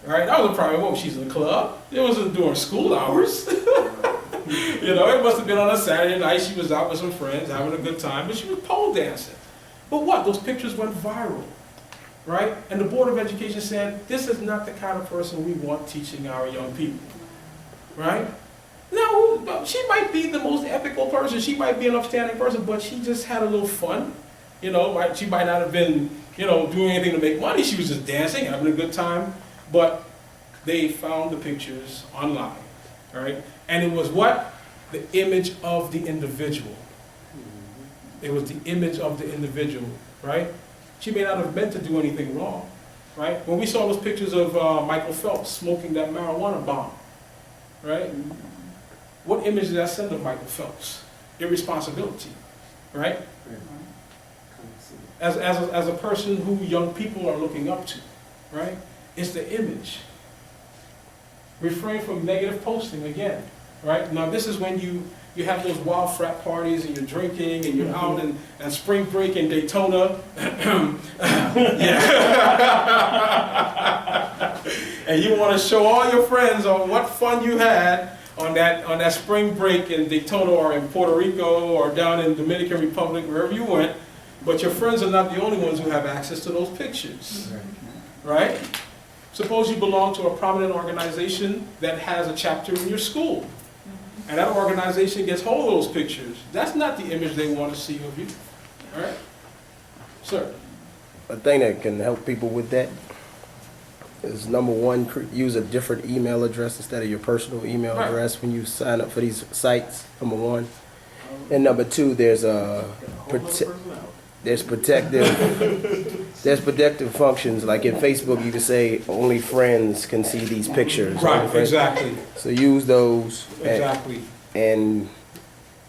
right? That was a private moment. She's in the club. It wasn't during school hours. You know, it must have been on a Saturday night. She was out with some friends having a good time, but she was pole dancing. But what? Those pictures went viral, right? And the Board of Education said, this is not the kind of person we want teaching our young people, right? No, she might be the most ethical person. She might be an upstanding person, but she just had a little fun. You know, she might not have been, you know, doing anything to make money. She was just dancing, having a good time. But they found the pictures online, right? And it was what? The image of the individual. It was the image of the individual, right? She may not have meant to do anything wrong, right? When we saw those pictures of Michael Phelps smoking that marijuana bomb, right? What image did that send of Michael Phelps? Irresponsibility, right? As a person who young people are looking up to, right? It's the image. Refrain from negative posting again, right? Now this is when you have those wild frat parties and you're drinking and you're out and spring break in Daytona. And you want to show all your friends on what fun you had on that spring break in Daytona or in Puerto Rico or down in Dominican Republic, wherever you went. But your friends are not the only ones who have access to those pictures, right? Suppose you belong to a prominent organization that has a chapter in your school, and that organization gets hold of those pictures. That's not the image they want to see of you, all right? Sir? A thing that can help people with that is, number one, use a different email address instead of your personal email address when you sign up for these sites, number one. And number two, there's protective functions. Like in Facebook, you can say only friends can see these pictures. Right, exactly. So use those. Exactly. And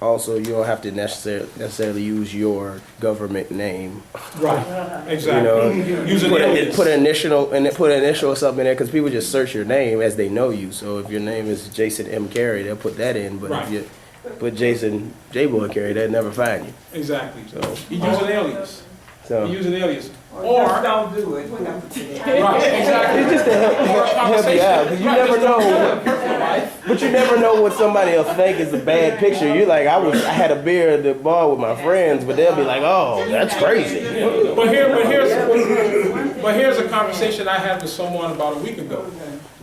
also, you don't have to necessarily use your government name. Right, exactly. You know, Use an alias. put an initial or something in there, because people just search your name as they know you. So if your name is Jason M. Carey, they'll put that in. But if you put Jason J. Boy Carey, they'll never find you. Exactly. So You use an alias. So You use an alias. Or just don't do it. Right, exactly. it's just to help you out, because you never know. But you never know what somebody else think is a bad picture. You're like, I had a beer at the bar with my friends, but they'll be like, oh, that's crazy. But here's a conversation I had with someone about a week ago.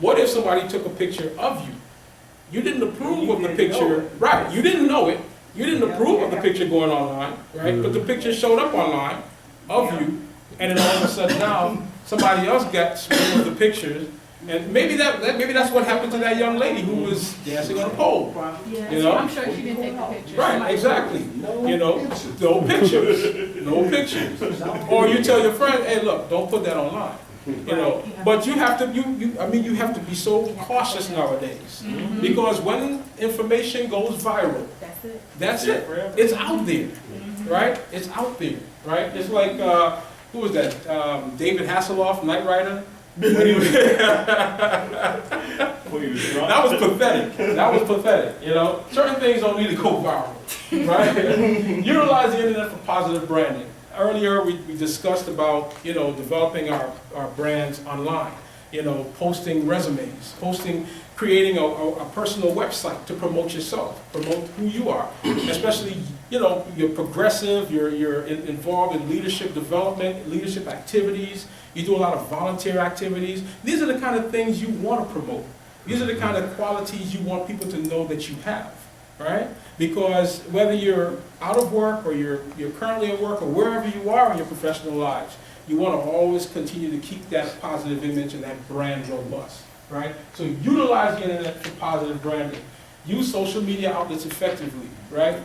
What if somebody took a picture of you? You didn't approve of the picture, right? You didn't know it. You didn't approve of the picture going online, right? But the picture showed up online of you, and then all of a sudden now somebody else got one of the pictures, and maybe that's what happened to that young lady who was dancing on a pole. You know? I'm sure she didn't take the picture. Right, exactly. You know, no pictures, no pictures. Or you tell your friend, hey, look, don't put that online. You know, but you have to you have to be so cautious nowadays, because when information goes viral, that's it. It's out there, right? It's out there, right? It's like who was that? David Hasselhoff, Knight Rider. When he was that was pathetic. That was pathetic. You know, certain things don't need to go viral, right? Utilize the internet for positive branding. Earlier, we discussed about, you know, developing our brands online, you know, posting resumes, creating a personal website to promote yourself, promote who you are. Especially, you know, you're progressive, you're involved in leadership development, leadership activities, you do a lot of volunteer activities. These are the kind of things you want to promote. These are the kind of qualities you want people to know that you have. Right? Because whether you're out of work or you're currently at work or wherever you are in your professional lives, you want to always continue to keep that positive image and that brand robust. Right? So utilize the internet for positive branding. Use social media outlets effectively. Right?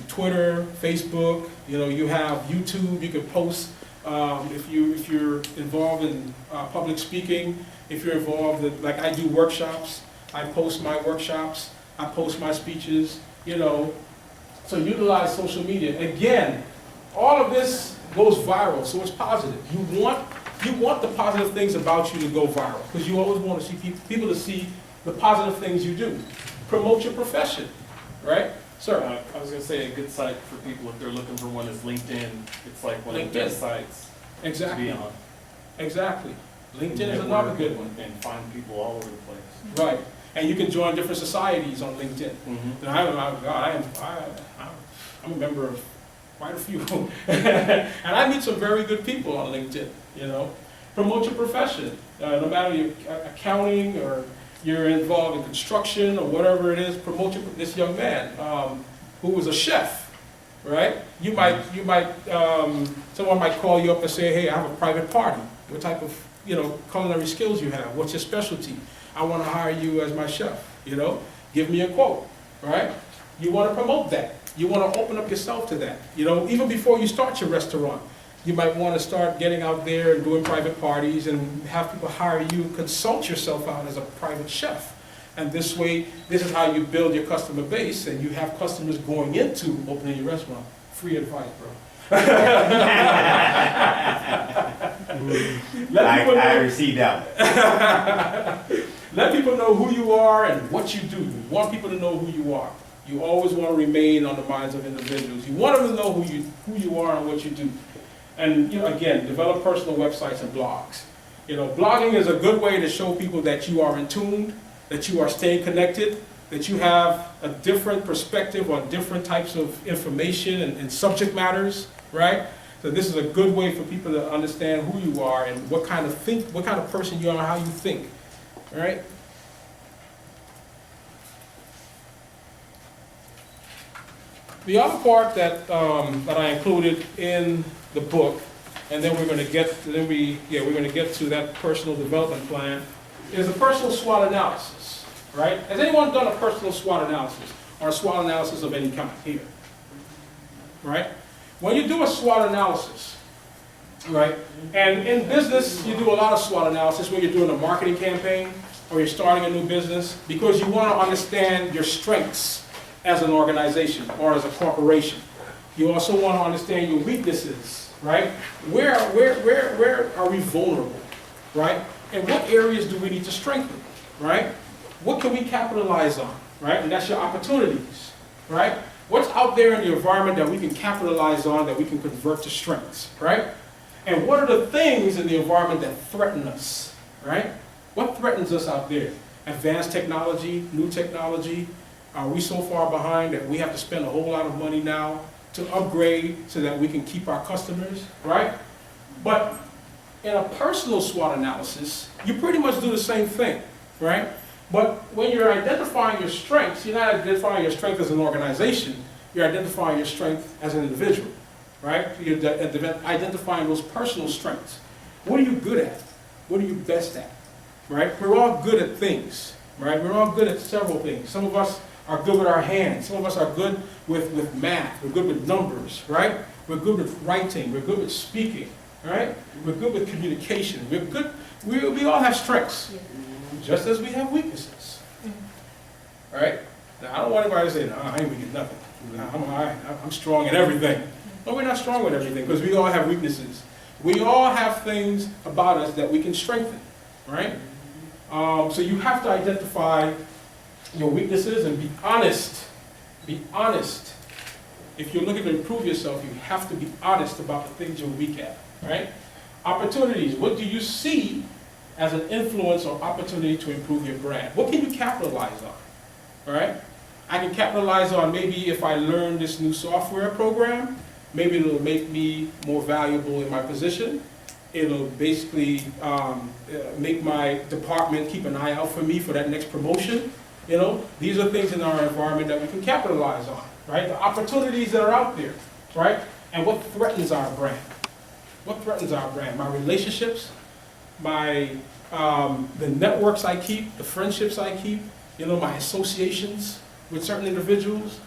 Twitter, Facebook. You know, you have YouTube. You can post if you're involved in public speaking. If you're involved in, like I do workshops, I post my workshops. I post my speeches, you know, so utilize social media. Again, all of this goes viral, so it's positive. You want the positive things about you to go viral, because you always want to see people to see the positive things you do. Promote your profession, right? Sir? I was going to say a good site for people if they're looking for one is LinkedIn. It's like one of the best sites to be on. Exactly. LinkedIn is another good one. And find people all over the place. Right. And you can join different societies on LinkedIn. Mm-hmm. And I'm a member of quite a few. And I meet some very good people on LinkedIn, you know. Promote your profession. No matter your accounting or you're involved in construction or whatever it is, promote this young man who was a chef, right? Someone might call you up and say, hey, I have a private party. What type of, culinary skills you have? What's your specialty? I want to hire you as my chef, Give me a quote, right? You want to promote that. You want to open up yourself to that. Even before you start your restaurant, you might want to start getting out there and doing private parties and have people hire you, consult yourself out as a private chef. And this way, this is how you build your customer base and you have customers going into opening your restaurant. Free advice, bro. I received that. Let people know who you are and what you do. You want people to know who you are. You always want to remain on the minds of individuals. You want them to know who you are and what you do. And again, develop personal websites and blogs. Blogging is a good way to show people that you are in tune, that you are staying connected, that you have a different perspective on different types of information and subject matters, right? So this is a good way for people to understand who you are and what kind of person you are and how you think, all right? The other part that I included in the book, and then we're going to get to that personal development plan, is a personal SWOT analysis, right? Has anyone done a personal SWOT analysis or a SWOT analysis of any kind here? Right? When you do a SWOT analysis, right, and in business you do a lot of SWOT analysis when you're doing a marketing campaign or you're starting a new business because you want to understand your strengths as an organization or as a corporation. You also want to understand your weaknesses, right? Where are we vulnerable, right? And what areas do we need to strengthen, right? What can we capitalize on, right? And that's your opportunities, right? What's out there in the environment that we can capitalize on, that we can convert to strengths, right? And what are the things in the environment that threaten us, right? What threatens us out there? Advanced technology, new technology. Are we so far behind that we have to spend a whole lot of money now to upgrade so that we can keep our customers, right? But in a personal SWOT analysis, you pretty much do the same thing, right? But when you're identifying your strengths, you're not identifying your strength as an organization, you're identifying your strength as an individual, right? You're identifying those personal strengths. What are you good at? What are you best at, right? We're all good at things, right? We're all good at several things. Some of us are good with our hands. Some of us are good with math. We're good with numbers, right? We're good with writing. We're good with speaking, right? We're good with communication. We're good. We all have strengths, just as we have weaknesses, right? Now, I don't want anybody to say, no, I ain't weak at nothing. I'm strong in everything. No, we're not strong with everything because we all have weaknesses. We all have things about us that we can strengthen, right? So you have to identify your weaknesses and be honest. Be honest. If you're looking to improve yourself, you have to be honest about the things you're weak at, right? Opportunities. What do you see as an influence or opportunity to improve your brand? What can you capitalize on, all right? I can capitalize on maybe if I learn this new software program, maybe it'll make me more valuable in my position. It'll basically make my department keep an eye out for me for that next promotion. These are things in our environment that we can capitalize on, right? The opportunities that are out there, right? And what threatens our brand? What threatens our brand? My relationships, the networks I keep, the friendships I keep, my associations with certain individuals.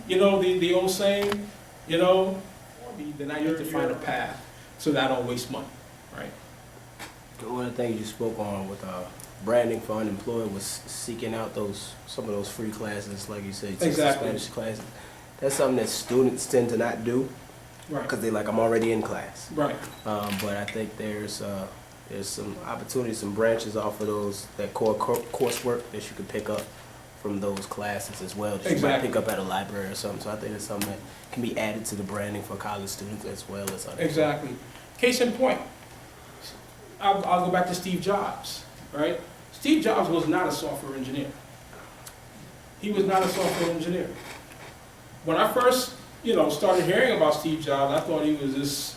The old saying, then I need to find a path so that I don't waste money, right? One of the things you spoke on with branding for unemployed was seeking out some of those free classes, like you said, Exactly. Spanish classes. That's something that students tend to not do Right. because they're like, I'm already in class. Right. But I think there's some opportunities, some branches off of that core coursework that you can pick up from those classes as well, that you might Exactly. pick up at a library or something. So I think it's something that can be added to the branding for college students as well as others. Exactly. Case in point, I'll go back to Steve Jobs, right? Steve Jobs was not a software engineer. He was not a software engineer. When I first, started hearing about Steve Jobs, I thought he was this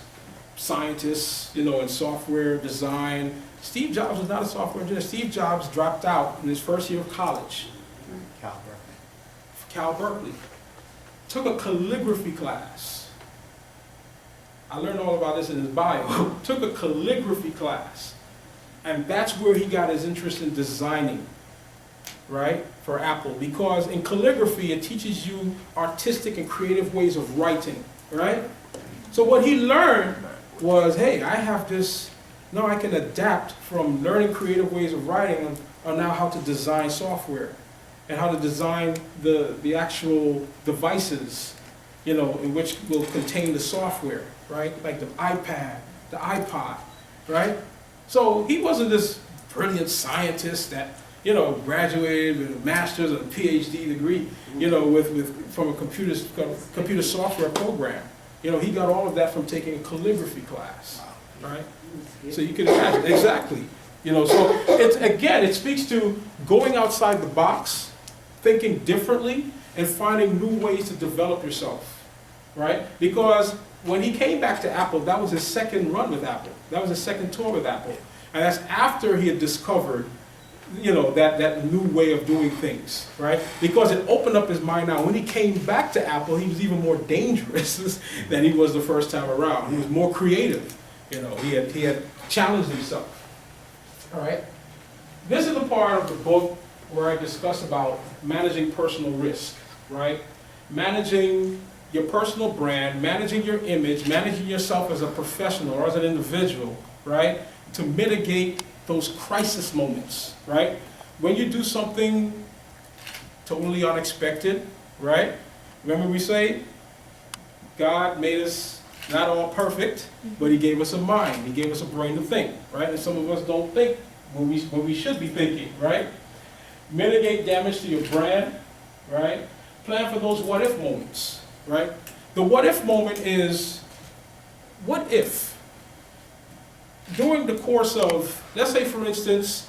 scientist, in software design. Steve Jobs was not a software engineer. Steve Jobs dropped out in his first year of college. Cal Berkeley. Took a calligraphy class. I learned all about this in his bio. Took a calligraphy class. And that's where he got his interest in designing, right, for Apple. Because in calligraphy, it teaches you artistic and creative ways of writing, right? So what he learned was, hey, I have this, now I can adapt from learning creative ways of writing on now how to design software and how to design the actual devices, in which will contain the software, right? Like the iPad, the iPod, right? So he wasn't this brilliant scientist that, graduated with a master's and a PhD degree, from a computer software program. He got all of that from taking a calligraphy class, right? So you can imagine, exactly. So it speaks to going outside the box, thinking differently, and finding new ways to develop yourself, right? Because when he came back to Apple, that was his second run with Apple. That was his second tour with Apple. And that's after he had discovered, that new way of doing things, right? Because it opened up his mind now. When he came back to Apple, he was even more dangerous than he was the first time around. He was more creative. He had challenged himself. All right? This is the part of the book where I discuss about managing personal risk, right? Managing your personal brand, managing your image, managing yourself as a professional or as an individual, right? To mitigate those crisis moments, right? When you do something totally unexpected, right? Remember we say, God made us not all perfect, but he gave us a mind. He gave us a brain to think, right? And some of us don't think when we should be thinking, right? Mitigate damage to your brand, right? Plan for those what-if moments, right? The what-if moment is, what if? During the course of, let's say for instance,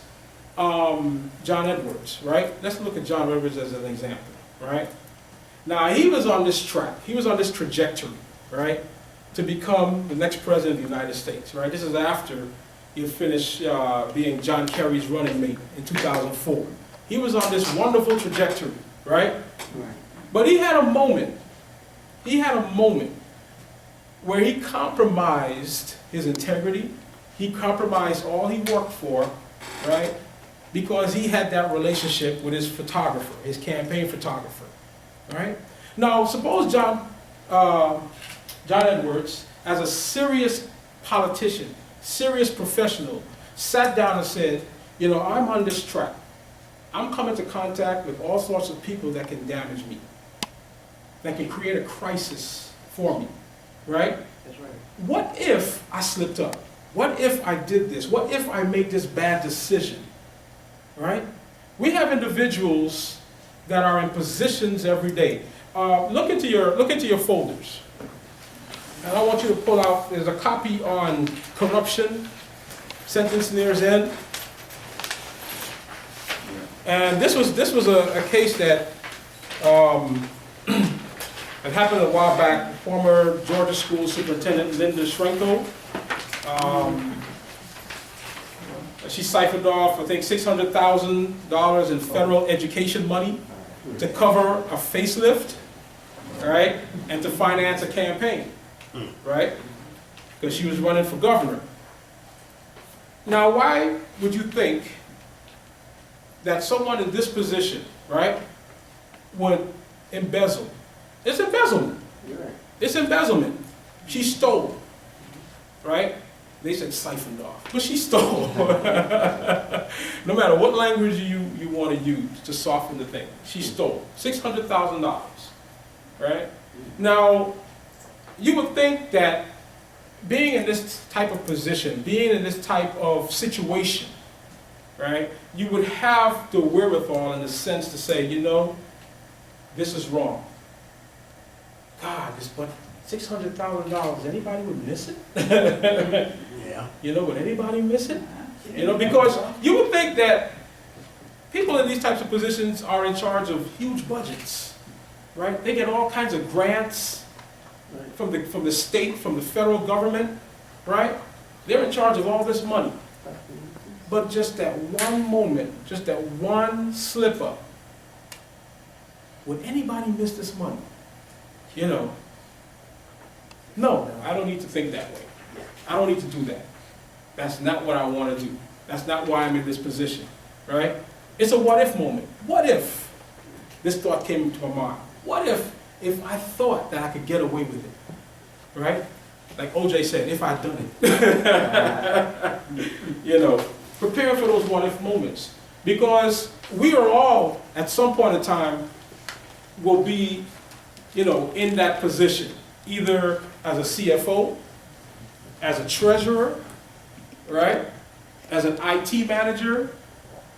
John Edwards, right? Let's look at John Edwards as an example, right? Now he was on this track, he was on this trajectory, right? To become the next president of the United States, right? This is after he finished being John Kerry's running mate in 2004. He was on this wonderful trajectory, right? But he had a moment where he compromised his integrity. He compromised all he worked for, right? Because he had that relationship with his photographer, his campaign photographer, right? Now, suppose John Edwards, as a serious politician, serious professional, sat down and said, I'm on this track. I'm coming into contact with all sorts of people that can damage me, that can create a crisis for me, right? That's right. What if I slipped up? What if I did this? What if I made this bad decision, right? We have individuals that are in positions every day. Look into your folders. And I want you to pull out, there's a copy on corruption, sentence near end. And this was a case that it happened a while back. Former Georgia School Superintendent Linda Schrenkel, she siphoned off, I think, $600,000 in federal education money to cover a facelift, right, and to finance a campaign, right, because she was running for governor. Now, why would you think that someone in this position, right, would embezzle? It's embezzlement. It's embezzlement. She stole, right? They said siphoned off, but she stole. No matter what language you want to use to soften the thing, she stole $600,000, right? Now, you would think that being in this type of position, being in this type of situation, right, you would have the wherewithal in the sense to say, this is wrong. God, but $600,000, anybody would miss it? Yeah. You know, would anybody miss it? You know, because you would think that people in these types of positions are in charge of huge budgets, right? They get all kinds of grants from the state, from the federal government, right? They're in charge of all this money. But just that one moment, just that one slip up, would anybody miss this money? You know? No, I don't need to think that way. I don't need to do that. That's not what I want to do. That's not why I'm in this position, right? It's a what if moment. What if this thought came into my mind? What if I thought that I could get away with it, right? Like OJ said, if I'd done it. You know, prepare for those what if moments. Because we are all, at some point in time, will be, you know, in that position. Either as a CFO, as a treasurer, right? As an IT manager,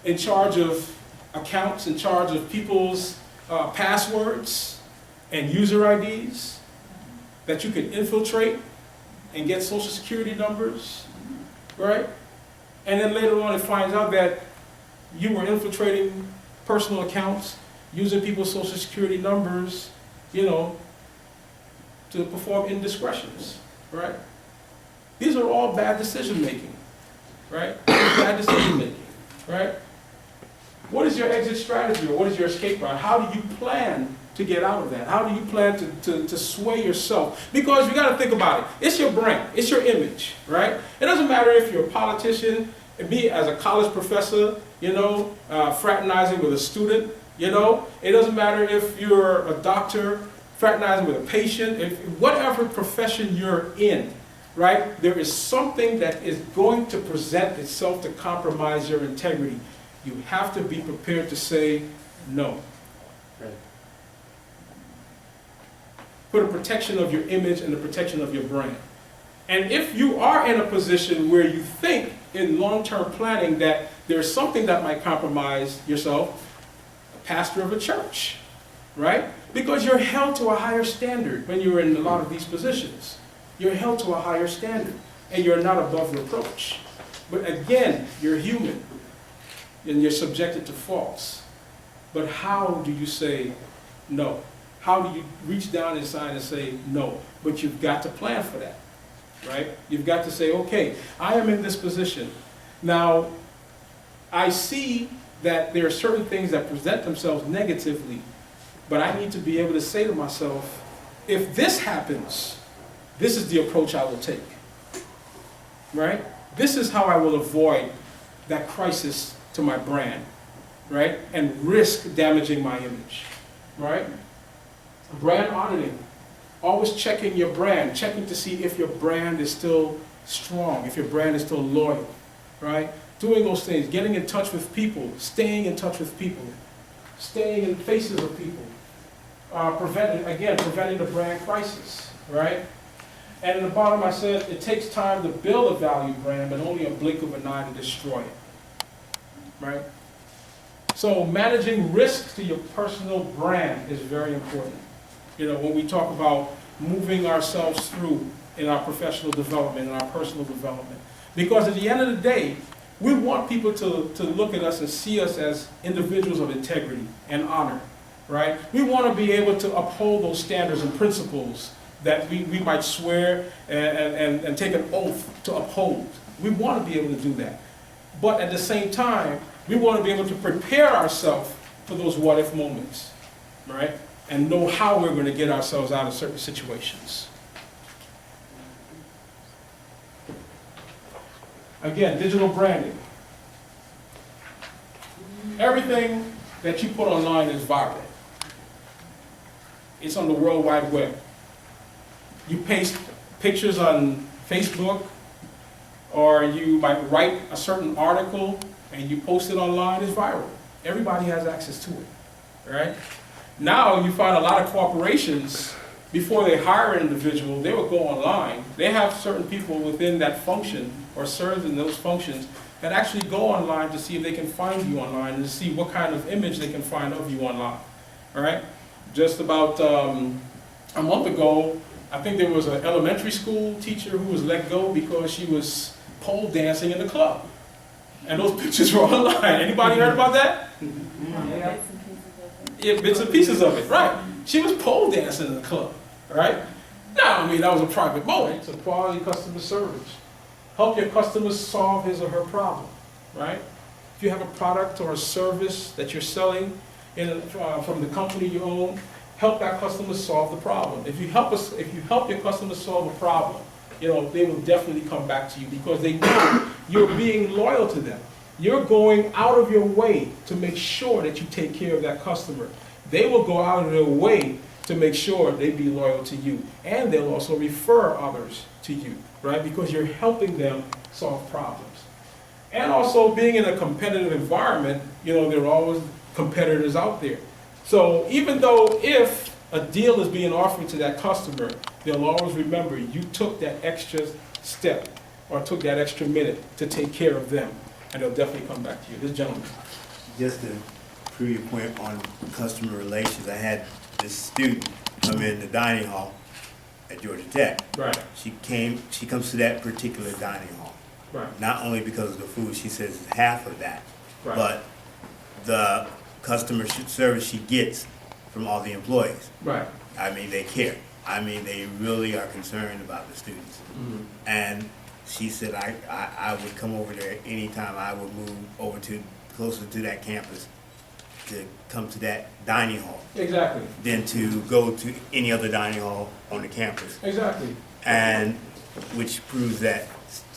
in charge of accounts, in charge of people's passwords and user IDs that you can infiltrate and get social security numbers, right? And then later on it finds out that you were infiltrating personal accounts, using people's social security numbers, you know, to perform indiscretions, right? These are all bad decision making, right? Bad decision making, right? What is your exit strategy, or what is your escape route? How do you plan to get out of that? How do you plan to sway yourself? Because you got to think about it. It's your brand. It's your image, right? It doesn't matter if you're a politician, me as a college professor, you know, fraternizing with a student, you know. It doesn't matter if you're a doctor fraternizing with a patient. If whatever profession you're in, right, there is something that is going to present itself to compromise your integrity. You have to be prepared to say no. Right. For the protection of your image and the protection of your brand. And if you are in a position where you think in long-term planning that there's something that might compromise yourself, a pastor of a church, right? Because you're held to a higher standard when you're in a lot of these positions. You're held to a higher standard, and you're not above reproach. But again, you're human, and you're subjected to faults. But how do you say no? How do you reach down inside and say no? But you've got to plan for that, right? You've got to say, okay, I am in this position. Now, I see that there are certain things that present themselves negatively, but I need to be able to say to myself, if this happens, this is the approach I will take, right? This is how I will avoid that crisis to my brand, right? And risk damaging my image, right? Brand auditing, always checking your brand, checking to see if your brand is still strong, if your brand is still loyal, right? Doing those things, getting in touch with people, staying in touch with people, staying in faces of people, preventing the brand crisis, right? And in the bottom I said, it takes time to build a value brand, but only a blink of an eye to destroy it, right? So managing risks to your personal brand is very important. You know, when we talk about moving ourselves through in our professional development, in our personal development. Because at the end of the day, we want people to look at us and see us as individuals of integrity and honor, right? We want to be able to uphold those standards and principles that we might swear and take an oath to uphold. We want to be able to do that. But at the same time, we want to be able to prepare ourselves for those what-if moments, right? And know how we're going to get ourselves out of certain situations. Again, digital branding. Everything that you put online is viral. It's on the World Wide Web. You paste pictures on Facebook, or you might write a certain article and you post it online, it's viral. Everybody has access to it, right? Now you find a lot of corporations, before they hire an individual, they will go online. They have certain people within that function or serve in those functions that actually go online to see if they can find you online and to see what kind of image they can find of you online. All right? Just about a month ago, I think there was an elementary school teacher who was let go because she was pole dancing in the club. And those pictures were online. Anybody heard about that? Yeah, bits and pieces of it, right. She was pole dancing in the club, right? Now, I mean, that was a private moment. It's a quality customer service. Help your customers solve his or her problem, right? If you have a product or a service that you're selling from the company you own, help that customer solve the problem. If you help your customers solve a problem, they will definitely come back to you because they know you're being loyal to them. You're going out of your way to make sure that you take care of that customer. They will go out of their way to make sure they be loyal to you. And they'll also refer others to you, right? Because you're helping them solve problems. And also being in a competitive environment, there are always competitors out there. So even though if a deal is being offered to that customer, they'll always remember you took that extra step or took that extra minute to take care of them. And they'll definitely come back to you. This gentleman. Just to prove your point on customer relations, I had this student come in the dining hall at Georgia Tech. Right. She comes to that particular dining hall. Right. Not only because of the food, she says it's half of that, Right. but the customer service she gets from all the employees. Right. I mean, they care. I mean, they really are concerned about the students. Mhm. And she said, I would come over there anytime I would move over to closer to that campus to come to that dining hall Exactly. than to go to any other dining hall on the campus. Exactly. And which proves that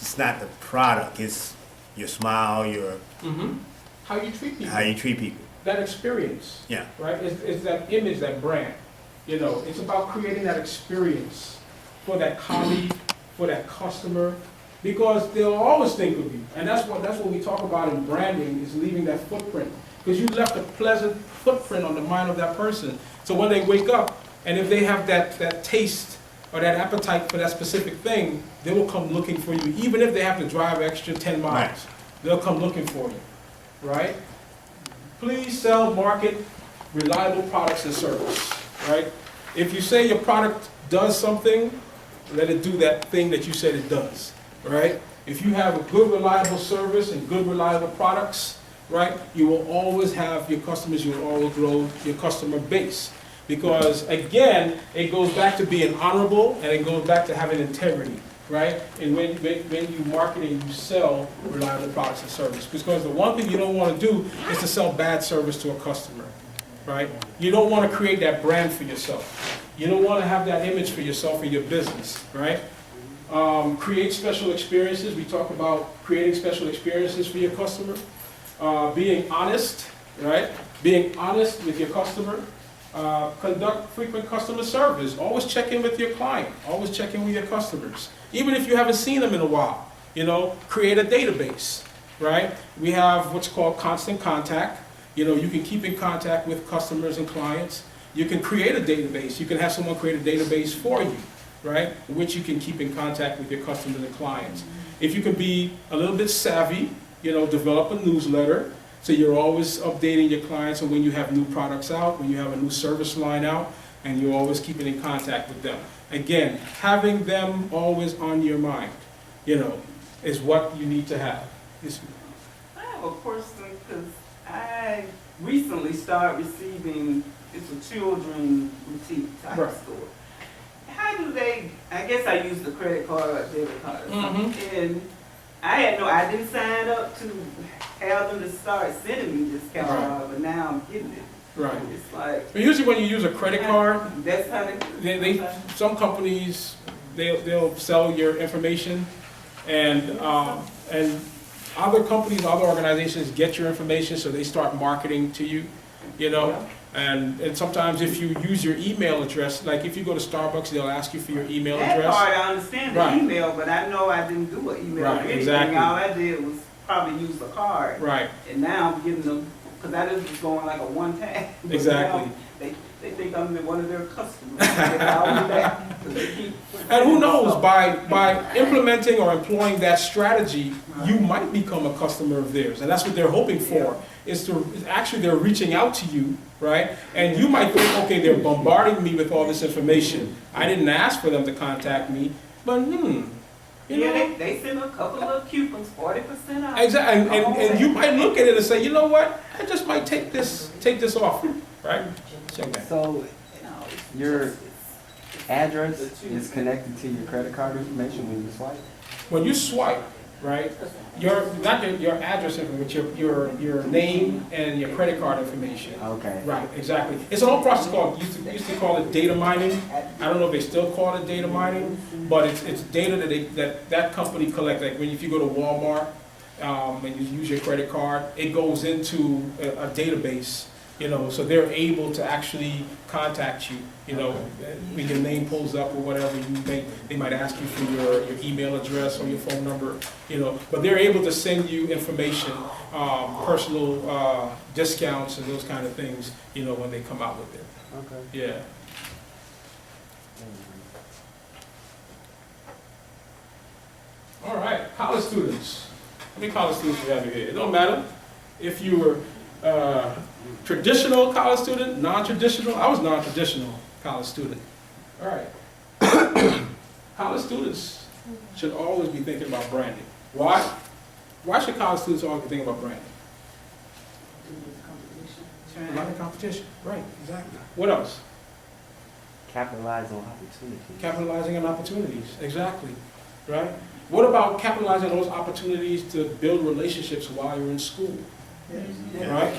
it's not the product, it's your smile, your Mm-hmm. How you treat people. how you treat people. That experience. Yeah. Right? It's that image, that brand. It's about creating that experience for that colleague, for that customer, because they'll always think of you. And that's what we talk about in branding, is leaving that footprint. Because you left a pleasant footprint on the mind of that person. So when they wake up, and if they have that taste or that appetite for that specific thing, they will come looking for you. Even if they have to drive extra 10 miles, Right. they'll come looking for you. Right? Please sell, market reliable products and service. Right? If you say your product does something, let it do that thing that you said it does. Right? If you have a good, reliable service and good, reliable products, right, you will always have your customers, you will always grow your customer base. Because again, it goes back to being honorable and it goes back to having integrity, right? And when you market and you sell reliable products and service. Because the one thing you don't want to do is to sell bad service to a customer, right? You don't want to create that brand for yourself. You don't want to have that image for yourself and your business, right? Create special experiences. We talk about creating special experiences for your customer. Being honest, right? Being honest with your customer. Conduct frequent customer service. Always check in with your client. Always check in with your customers. Even if you haven't seen them in a while, create a database, right? We have what's called constant contact. You can keep in contact with customers and clients. You can create a database. You can have someone create a database for you, right? In which you can keep in contact with your customers and clients. If you can be a little bit savvy, develop a newsletter, so you're always updating your clients on when you have new products out, when you have a new service line out, and you're always keeping in contact with them. Again, having them always on your mind, is what you need to have. I have a question because I recently started receiving, it's a children boutique type Right. store. How do they, I guess I use the credit card or debit card or something, and I didn't sign up to have them to start sending me this catalog, but now I'm getting it. Right. It's like, But usually when you use a credit card, that's how they. some companies, they'll sell your information, and other companies, other organizations get your information, so they start marketing to you, And sometimes if you use your email address, like if you go to Starbucks, they'll ask you for your email That address. part, I understand the Right. email, but I know I didn't do an email or Right, anything. exactly. All I did was probably use a card. Right, And now I'm getting a because I just was going like a one-time. But Exactly. now They think I'm one of their customers. They call me back, 'cause they keep- And who knows, by implementing or employing that strategy, you might become a customer of theirs. And that's what they're hoping for, actually they're reaching out to you, right? And you might think, okay, they're bombarding me with all this information. I didn't ask for them to contact me, but you Yeah, know. they send a couple of coupons, 40% off. Exactly, and you might look at it and say, you know what, I just might take this offer, right? Check that. So No, your address is connected to your credit card information when you swipe? When you swipe, right, not your address information, but your name and your credit card information. Okay. Right, exactly. It's an old process called, used to call it data mining. I don't know if they still call it data mining, but it's data that company collects. Like if you go to Walmart, and you use your credit card, it goes into a database, you know, so they're able to actually contact you, you know, when your name pulls up or whatever, they might ask you for your email address or your phone number, you know, but they're able to send you information, personal discounts and those kind of things, you know, when they come out with it. Okay. Yeah. All right, college students. How many college students we have here? It don't matter if you were traditional college student, non-traditional. I was non-traditional college student. All right. College students should always be thinking about branding. Why? Why should college students always be thinking about branding? A lot of competition. Right, exactly. What else? Capitalize on opportunities. Capitalizing on opportunities, exactly, right? What about capitalizing on those opportunities to build relationships while you're in school, right?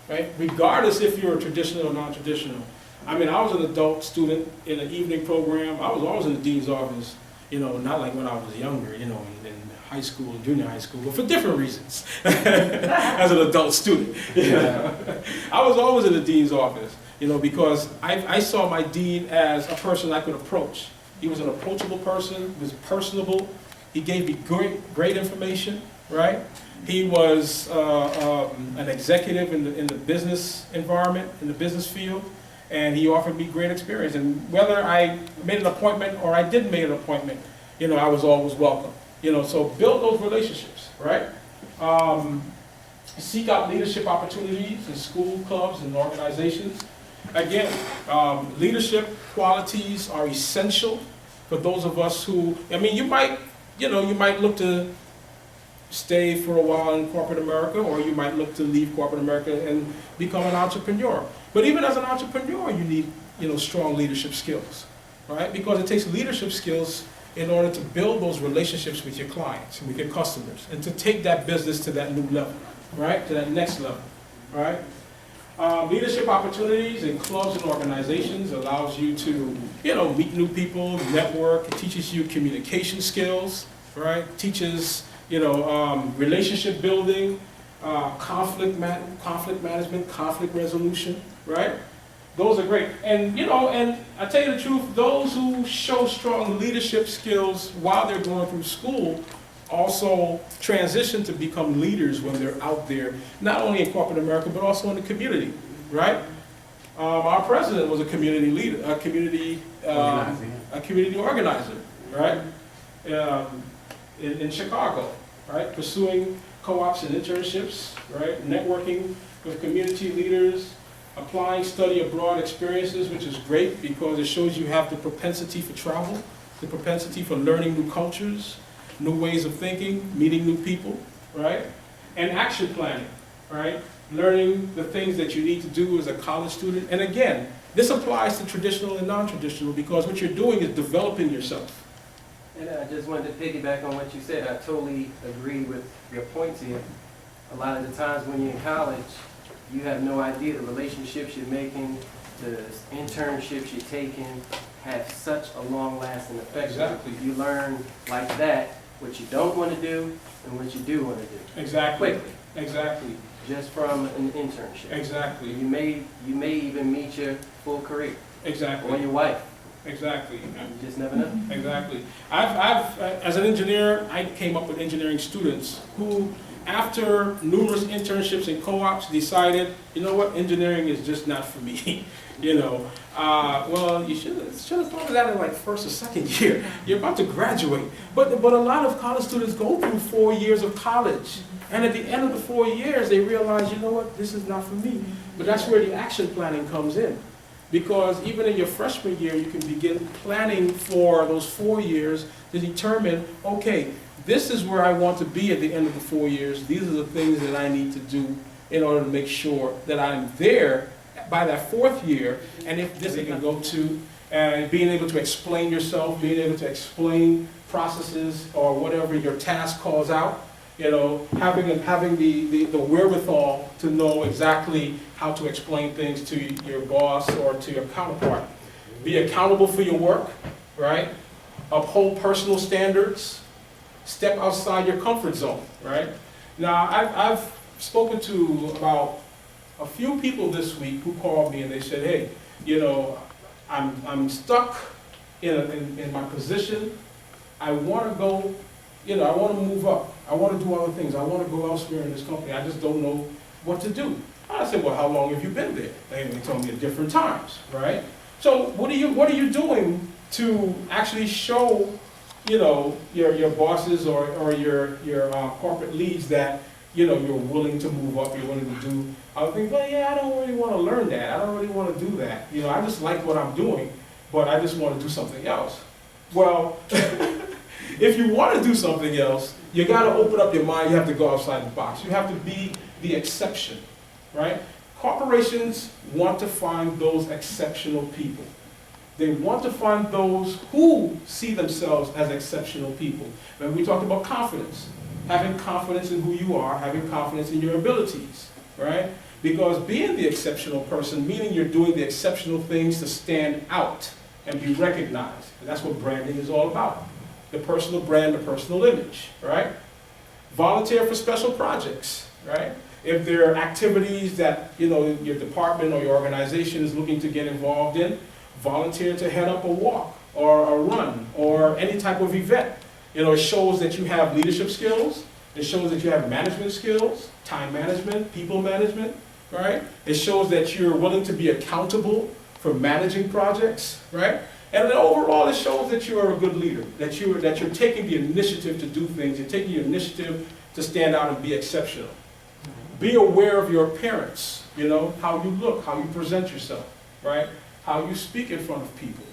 Right? Regardless if you're traditional or non-traditional. I mean, I was an adult student in an evening program. I was always in the dean's office, you know, not like when I was younger, you know, in high school, junior high school, but for different reasons as an adult student. Yeah. I was always in the dean's office, you know, because I saw my dean as a person I could approach. He was an approachable person, he was personable, he gave me great information, right? He was an executive in the business environment, in the business field, and he offered me great experience. And whether I made an appointment or I didn't make an appointment, you know, I was always welcome. You know, so build those relationships, right? Seek out leadership opportunities in school, clubs, and organizations. Again, leadership qualities are essential for those of us who, I mean, you might look to stay for a while in corporate America, or you might look to leave corporate America and become an entrepreneur. But even as an entrepreneur, you need, you know, strong leadership skills, right? Because it takes leadership skills in order to build those relationships with your clients and with your customers, and to take that business to that new level, right? To that next level, right? Leadership opportunities in clubs and organizations allows you to, you know, meet new people, network. It teaches you communication skills, right? Teaches, you know, relationship building, conflict management, conflict resolution, right? Those are great. And, you know, and I tell you the truth, those who show strong leadership skills while they're going through school also transition to become leaders when they're out there, not only in corporate America, but also in the community, right? Our president was a community leader, a community organizer, right? In Chicago, right? Pursuing co-ops and internships, right? Networking with community leaders, applying study abroad experiences, which is great because it shows you have the propensity for travel, the propensity for learning new cultures, new ways of thinking, meeting new people, right? And action planning, right? Learning the things that you need to do as a college student. And again, this applies to traditional and non-traditional because what you're doing is developing yourself. And I just wanted to piggyback on what you said. I totally agree with your points here. A lot of the times when you're in college, you have no idea the relationships you're making, the internships you're taking have such a long-lasting effect. Exactly. You learn like that what you don't want to do and what you do want to do. Exactly. Quickly, Exactly. just from an internship. Exactly. You may even meet your full career or Exactly. your wife. Exactly. You just never know. Exactly. I've as an engineer, I came up with engineering students who after numerous internships and co-ops, decided, you know what, engineering is just not for me. You know, well, you should have thought of that in like first or second year. You're about to graduate. But a lot of college students go through 4 years of college. And at the end of the 4 years, they realize, you know what, this is not for me. But that's where the action planning comes in. Because even in your freshman year, you can begin planning for those 4 years to determine, okay, this is where I want to be at the end of the 4 years. These are the things that I need to do in order to make sure that I'm there by that 4th year. And if this, you can go to being able to explain yourself, being able to explain processes or whatever your task calls out. You know, having the wherewithal to know exactly how to explain things to your boss or to your counterpart. Be accountable for your work, right? Uphold personal standards. Step outside your comfort zone, right? Now, I've spoken to about a few people this week who called me and they said, hey, you know, I'm stuck in my position. I want to go, you know, I want to move up. I want to do other things. I want to go elsewhere in this company. I just don't know what to do. I said, well, how long have you been there? They told me at different times, right? So what are you doing to actually show, you know, your bosses or your corporate leads that, you know, you're willing to move up, you're willing to do other things? Well, yeah, I don't really want to learn that. I don't really want to do that. You know, I just like what I'm doing, but I just want to do something else. Well, if you want to do something else, you got to open up your mind. You have to go outside the box. You have to be the exception, right? Corporations want to find those exceptional people. They want to find those who see themselves as exceptional people. And we talked about confidence. Having confidence in who you are, having confidence in your abilities, right? Because being the exceptional person, meaning you're doing the exceptional things to stand out and be recognized. And that's what branding is all about. The personal brand, the personal image, right? Volunteer for special projects, right? If there are activities that, you know, your department or your organization is looking to get involved in, volunteer to head up a walk or a run or any type of event. You know, it shows that you have leadership skills. It shows that you have management skills, time management, people management, right? It shows that you're willing to be accountable for managing projects, right? And then overall, it shows that you are a good leader, that you're taking the initiative to do things, you're taking the initiative to stand out and be exceptional. Be aware of your appearance, you know, how you look, how you present yourself, right? How you speak in front of people,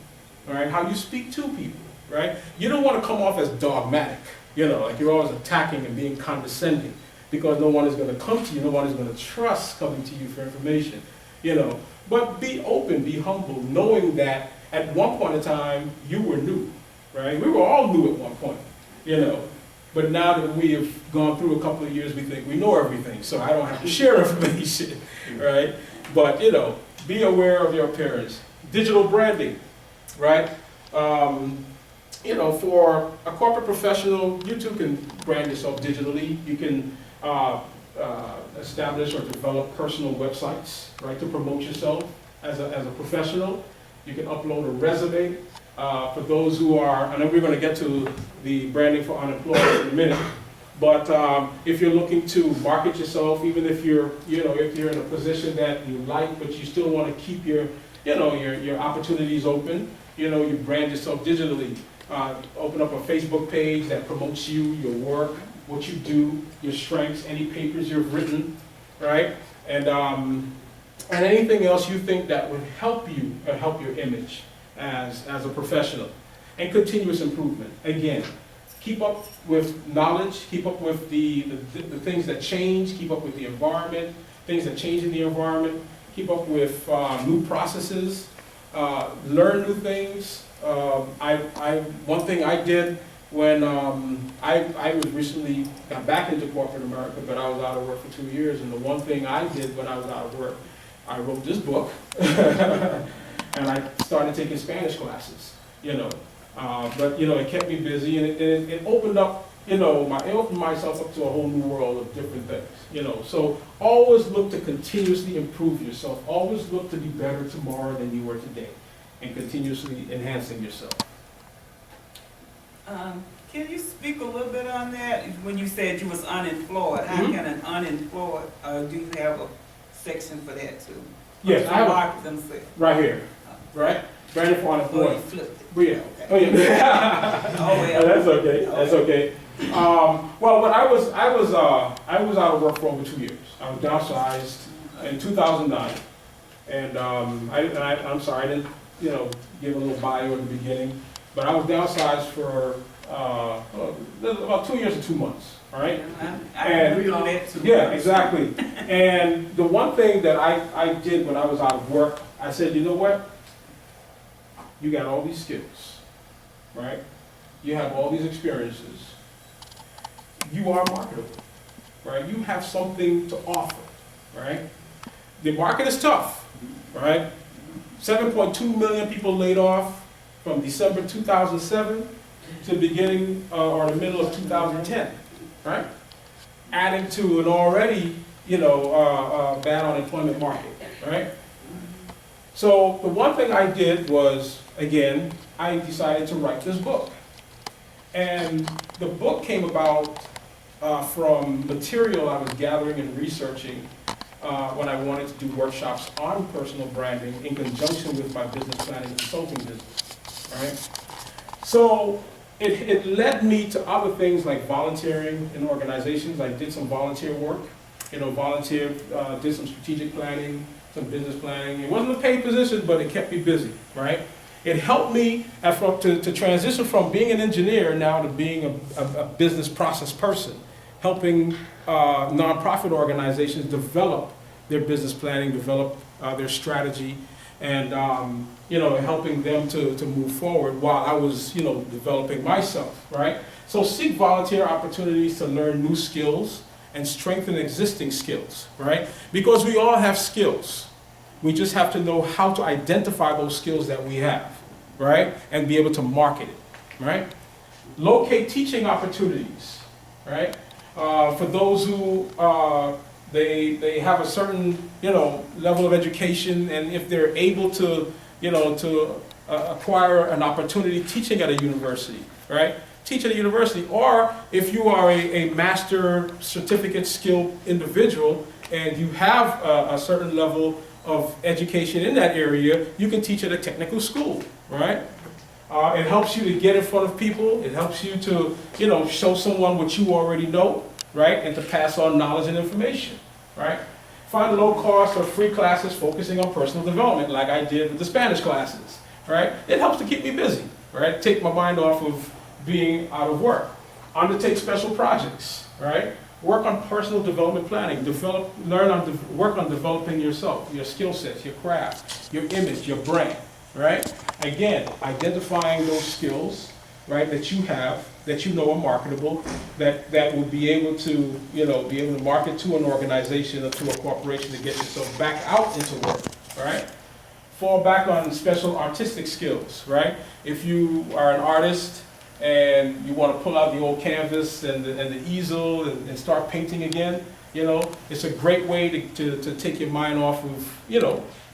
right? How you speak to people, right? You don't want to come off as dogmatic, you know, like you're always attacking and being condescending because no one is going to come to you, no one is going to trust coming to you for information, you know. But be open, be humble, knowing that at one point in time, you were new, right? We were all new at one point, you know. But now that we have gone through a couple of years, we think we know everything, so I don't have to share information, right? But, you know, be aware of your appearance. Digital branding, right? You know, for a corporate professional, you too can brand yourself digitally. You can establish or develop personal websites, right, to promote yourself as a professional. You can upload a resume. For those who are, I know we're going to get to the branding for unemployed in a minute, but if you're looking to market yourself, even if you're, you know, if you're in a position that you like, but you still want to keep your, you know, your opportunities open, you know, you brand yourself digitally. Open up a Facebook page that promotes you, your work, what you do, your strengths, any papers you've written, right? And anything else you think that would help you, help your image as a professional. And continuous improvement. Again, keep up with knowledge, keep up with the things that change, keep up with the environment, things that change in the environment, keep up with new processes, learn new things. One thing I did when I was recently got back into corporate America, but I was out of work for 2 years, and the one thing I did when I was out of work, I wrote this book, and I started taking Spanish classes, you know. But, you know, it kept me busy, and it opened up, you know, it opened myself up to a whole new world of different things, you know. So always look to continuously improve yourself. Always look to be better tomorrow than you were today, and continuously enhancing yourself. Can you speak a little bit on that? When you said you was unemployed, how Mhm. can an unemployed, do you have a section for that too? Yes, I have a- Market themselves. Right here, right? Brandon for Oh, you unemployed. flipped it. Yeah. Oh, yeah. Oh, well. That's okay, that's okay. Well, when I was out of work for over 2 years. I was downsized in 2009. And I'm sorry, I didn't, give a little bio at the beginning, but I was downsized for about 2 years and 2 months, all right? I And- agree on that too. Yeah, exactly. And the one thing that I did when I was out of work, I said, you know what? You got all these skills, right? You have all these experiences. You are marketable, right? You have something to offer, right? The market is tough, right? 7.2 million people laid off from December 2007 to the beginning or the middle of 2010, right? Adding to an already, bad unemployment market, right? So the one thing I did was, again, I decided to write this book. And the book came about from material I was gathering and researching when I wanted to do workshops on personal branding in conjunction with my business planning consulting business, right? So it led me to other things like volunteering in organizations. I did some volunteer work, did some strategic planning, some business planning. It wasn't a paid position, but it kept me busy, right? It helped me to transition from being an engineer now to being a business process person, helping nonprofit organizations develop their business planning, develop their strategy, and helping them to move forward while I was developing myself, right? So seek volunteer opportunities to learn new skills and strengthen existing skills, right? Because we all have skills. We just have to know how to identify those skills that we have, right? And be able to market it, right? Locate teaching opportunities, right? For those who they have a certain level of education, and if they're able to acquire an opportunity teaching at a university, right? Teach at a university, or if you are a master certificate skilled individual and you have a certain level of education in that area, you can teach at a technical school, right? It helps you to get in front of people. It helps you to, show someone what you already know, right? And to pass on knowledge and information, right? Find low cost or free classes focusing on personal development, like I did with the Spanish classes, right? It helps to keep me busy, right? Take my mind off of being out of work. Undertake special projects, right? Work on personal development planning. Work on developing yourself, your skill sets, your craft, your image, your brand, right? Again, identifying those skills, right, that you have, that are marketable, that will be able to, market to an organization or to a corporation to get yourself back out into work, right? Fall back on special artistic skills, right? If you are an artist and you want to pull out the old canvas and the easel and start painting again, it's a great way to take your mind off of,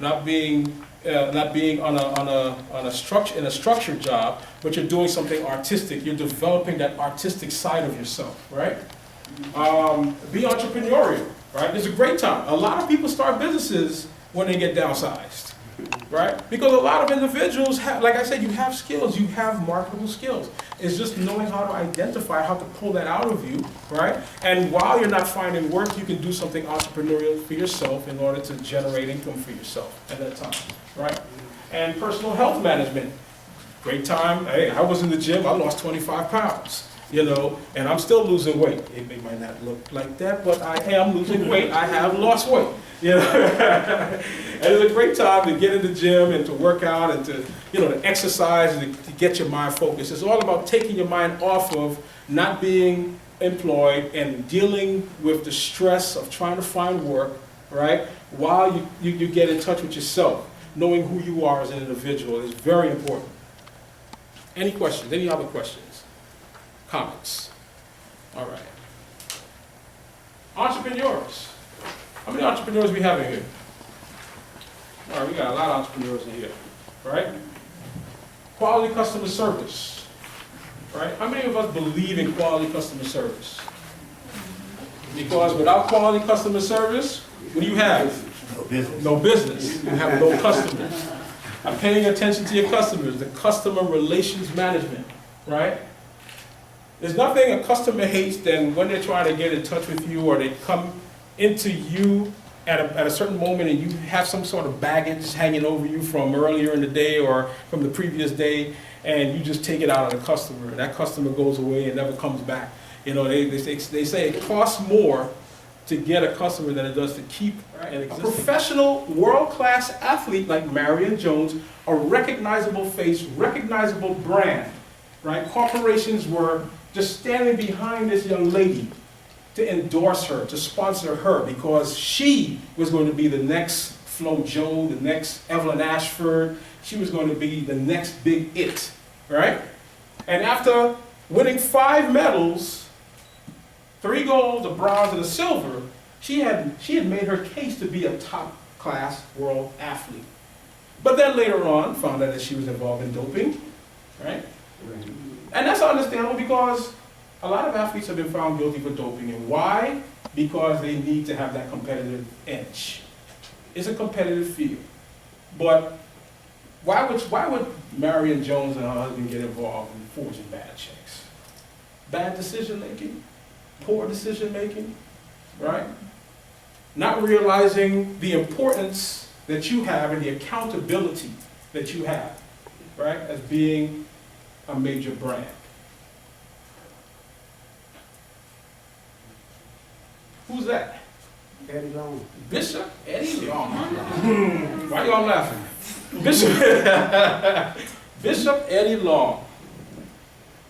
not being on a structured job, but you're doing something artistic. You're developing that artistic side of yourself, right? Be entrepreneurial, right? It's a great time. A lot of people start businesses when they get downsized, right? Because a lot of individuals have, like I said, you have skills, you have marketable skills. It's just knowing how to identify, how to pull that out of you, right? And while you're not finding work, you can do something entrepreneurial for yourself in order to generate income for yourself at that time, right? And personal health management, great time. Hey, I was in the gym, I lost 25 pounds, and I'm still losing weight. It might not look like that, but I am losing weight. I have lost weight. And it's a great time to get in the gym and to work out and to, to exercise and to get your mind focused. It's all about taking your mind off of not being employed and dealing with the stress of trying to find work, right? While you get in touch with yourself, knowing who you are as an individual is very important. Any questions? Any other questions? Comments? All right. Entrepreneurs. How many entrepreneurs we have in here? All right, we got a lot of entrepreneurs in here, right? Quality customer service. right? How many of us believe in quality customer service? Because without quality customer service, what do you have? No business. No business. You have no customers. I'm paying attention to your customers, the customer relations management, right? There's nothing a customer hates than when they're trying to get in touch with you or they come into you at a certain moment and you have some sort of baggage hanging over you from earlier in the day or from the previous day, and you just take it out on the customer. That customer goes away and never comes back. You know, they say it costs more to get a customer than it does to keep an existing. A professional, world-class athlete like Marion Jones, a recognizable face, recognizable brand, right? Corporations were just standing behind this young lady to endorse her, to sponsor her, because she was going to be the next Flo Jo, the next Evelyn Ashford. She was going to be the next big it, right? And after winning 5 medals, 3 golds, a bronze, and a silver, she had made her case to be a top-class world athlete. But then later on, found out that she was involved in doping, right? And that's understandable because a lot of athletes have been found guilty for doping. And why? Because they need to have that competitive edge. It's a competitive field. But why would Marion Jones and her husband get involved in forging bad checks? Bad decision making, poor decision making, right? Not realizing the importance that you have and the accountability that you have, right, as being a major brand. Who's that? Eddie Long. Bishop Eddie Long. Why y'all laughing? Bishop Eddie Long.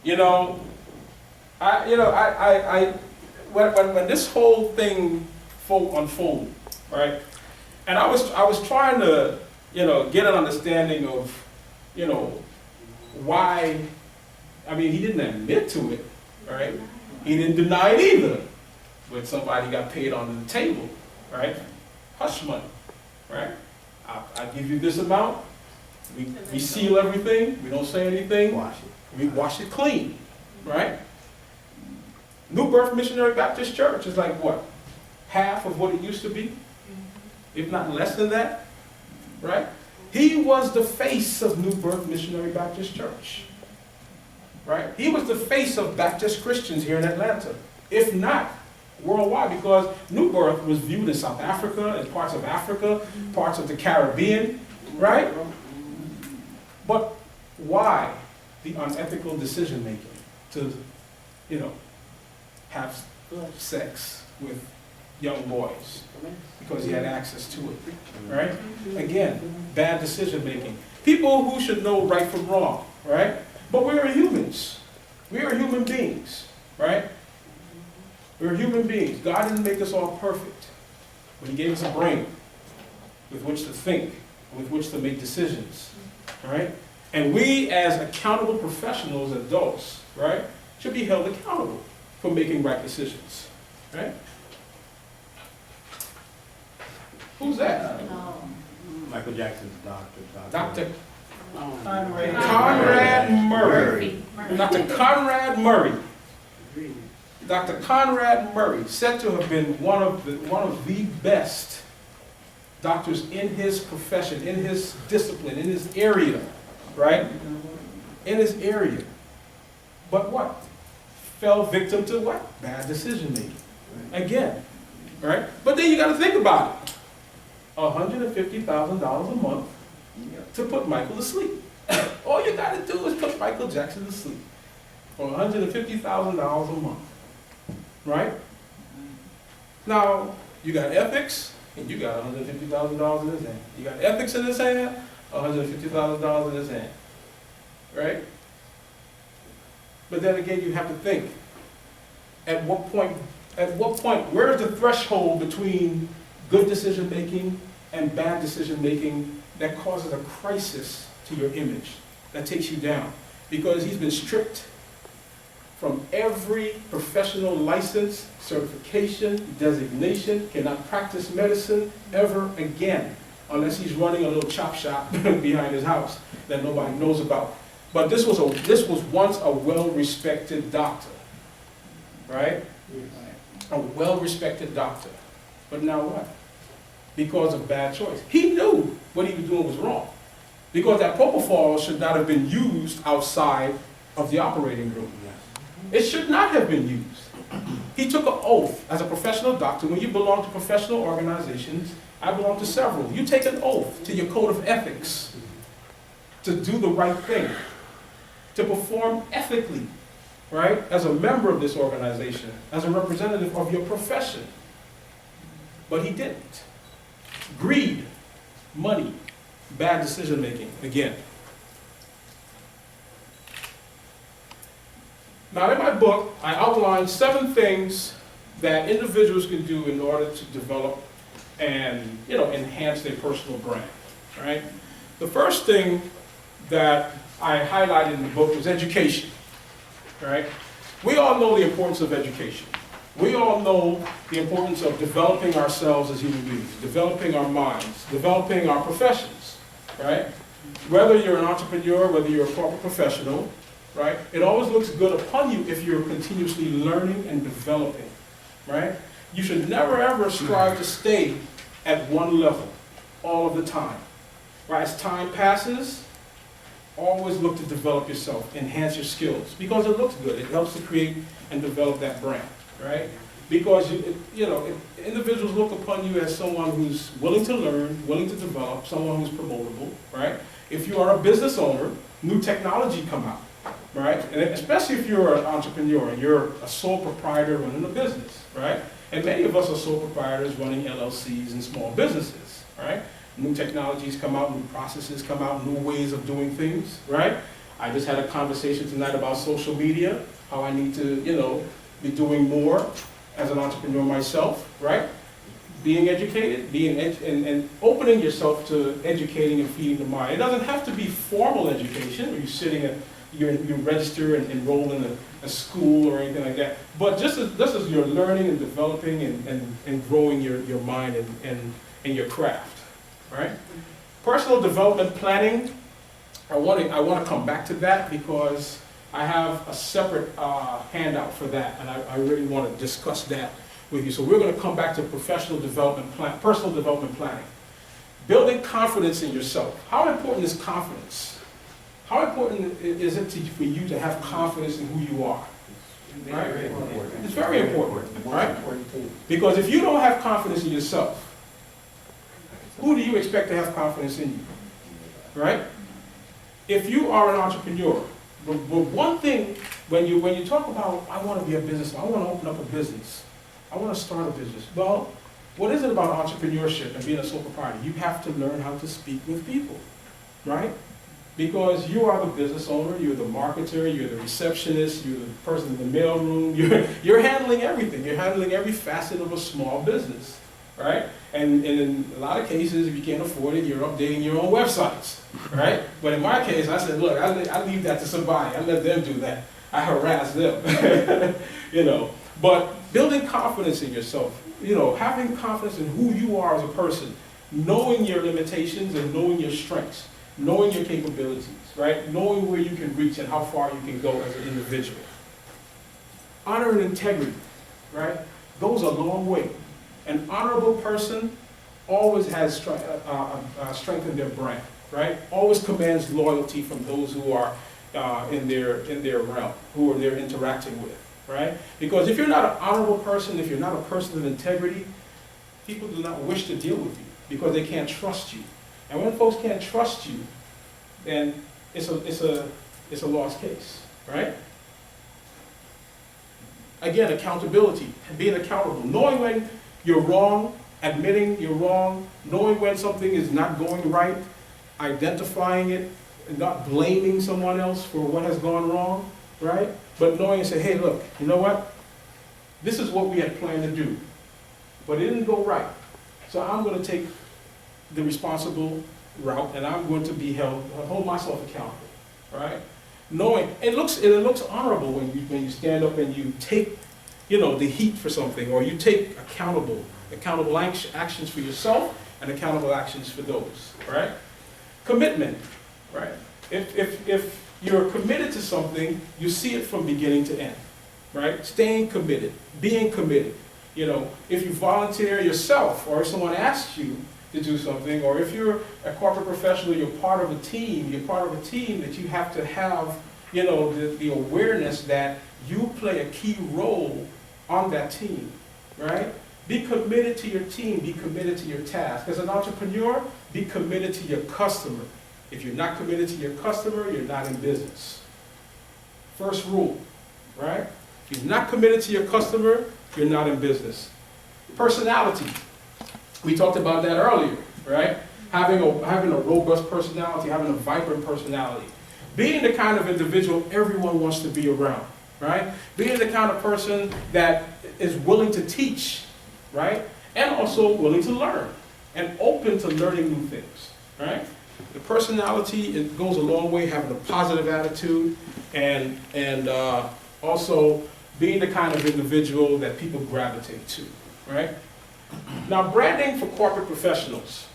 You know, when this whole thing unfolded, right? And I was trying to, get an understanding of, why. I mean, he didn't admit to it, right? He didn't deny it either. But somebody got paid under the table, right? Hush money, right? I give you this amount. We seal everything. We don't say anything. We wash it clean, right? New Birth Missionary Baptist Church is like what? Half of what it used to be, if not less than that, right? He was the face of New Birth Missionary Baptist Church, right? He was the face of Baptist Christians here in Atlanta, if not worldwide, because New Birth was viewed in South Africa, in parts of Africa, parts of the Caribbean, right? But why the unethical decision making to, have sex with young boys? Because he had access to it, right? Again, bad decision making. People who should know right from wrong, right? But we are humans. We are human beings, right? We're human beings. God didn't make us all perfect, but He gave us a brain with which to think, with which to make decisions, right? And we, as accountable professionals, adults, right, should be held accountable for making right decisions, right? Who's that? Michael Jackson's doctor. Dr. Conrad Murray. Dr. Conrad Murray. Dr. Conrad Murray, said to have been one of the best doctors in his profession, in his discipline, in his area, right? In his area. But what? Fell victim to what? Bad decision making. Again, right? But then you got to think about it. $150,000 a month to put Michael to sleep. All you got to do is put Michael Jackson to sleep for $150,000 a month. Right? Now, you got ethics, and you got $150,000 in his hand. You got ethics in his hand, $150,000 in his hand. Right? But then again, you have to think, at what point, where is the threshold between good decision making and bad decision making that causes a crisis to your image, that takes you down? Because he's been stripped from every professional license, certification, designation, cannot practice medicine ever again, unless he's running a little chop shop behind his house that nobody knows about. But this was once a well-respected doctor, right? A well-respected doctor. But now what? Because of bad choice. He knew what he was doing was wrong. Because that propofol should not have been used outside of the operating room. It should not have been used. He took an oath as a professional doctor. When you belong to professional organizations, I belong to several. You take an oath to your code of ethics to do the right thing, to perform ethically, right? As a member of this organization, as a representative of your profession. But he didn't. Greed, money, bad decision making, again. Now in my book, I outlined 7 things that individuals can do in order to develop and enhance their personal brand, right? The first thing that I highlighted in the book was education, right? We all know the importance of education. We all know the importance of developing ourselves as human beings, developing our minds, developing our professions, right? Whether you're an entrepreneur, whether you're a corporate professional, right? It always looks good upon you if you're continuously learning and developing, right? You should never ever strive to stay at one level all of the time, right? As time passes, always look to develop yourself, enhance your skills, because it looks good. It helps to create and develop that brand, right? Because individuals look upon you as someone who's willing to learn, willing to develop, someone who's promotable, right? If you are a business owner, new technology come out, right? And especially if you're an entrepreneur and you're a sole proprietor running a business, right? And many of us are sole proprietors running LLCs and small businesses, right? New technologies come out, new processes come out, new ways of doing things, right? I just had a conversation tonight about social media, how I need to, be doing more as an entrepreneur myself, right? Being educated, and opening yourself to educating and feeding the mind. It doesn't have to be formal education, where you're sitting at, you register and enroll in a school or anything like that. But just as you're learning and developing and growing your mind and your craft, right? Personal development planning, I want to come back to that because I have a separate handout for that, and I really want to discuss that with you. So we're going to come back to personal development planning. Building confidence in yourself. How important is confidence? How important is it for you to have confidence in who you are? Right? It's very important, right? Because if you don't have confidence in yourself, who do you expect to have confidence in you? Right? If you are an entrepreneur, but one thing, when you talk about, I want to be a businessman, I want to open up a business, I want to start a business. Well, what is it about entrepreneurship and being a sole proprietor? You have to learn how to speak with people, right? Because you are the business owner, you're the marketer, you're the receptionist, you're the person in the mailroom, you're handling everything. You're handling every facet of a small business, right? And in a lot of cases, if you can't afford it, you're updating your own websites, right? But in my case, I said, look, I leave that to somebody. I let them do that. I harass them, But building confidence in yourself, having confidence in who you are as a person, knowing your limitations and knowing your strengths, knowing your capabilities, right? Knowing where you can reach and how far you can go as an individual. Honor and integrity, right? Goes a long way. An honorable person always has strength in their brand, right? Always commands loyalty from those who are in their realm, who they're interacting with, right? Because if you're not an honorable person, if you're not a person of integrity, people do not wish to deal with you because they can't trust you. And when folks can't trust you, then it's a lost case, right? Again, accountability, being accountable, knowing when you're wrong, admitting you're wrong, knowing when something is not going right, identifying it, and not blaming someone else for what has gone wrong, right? But knowing and say, hey, look, you know what? This is what we had planned to do, but it didn't go right. So I'm going to take the responsible route, and I'm going to hold myself accountable, right? Knowing it looks honorable when you stand up and you take, the heat for something, or you take accountable actions for yourself and accountable actions for those, right? Commitment, right? If you're committed to something, you see it from beginning to end, right? Staying committed, being committed. You know, if you volunteer yourself, or if someone asks you to do something, or if you're a corporate professional, you're part of a team, that you have to have, you know, the awareness that you play a key role on that team, right? Be committed to your team, be committed to your task. As an entrepreneur, be committed to your customer. If you're not committed to your customer, you're not in business. First rule, right? If you're not committed to your customer, you're not in business. Personality. We talked about that earlier, right? Having a robust personality, having a vibrant personality. Being the kind of individual everyone wants to be around, right? Being the kind of person that is willing to teach, right? And also willing to learn and open to learning new things, right? The personality, it goes a long way, having a positive attitude and also being the kind of individual that people gravitate to, right? Now, branding for corporate professionals,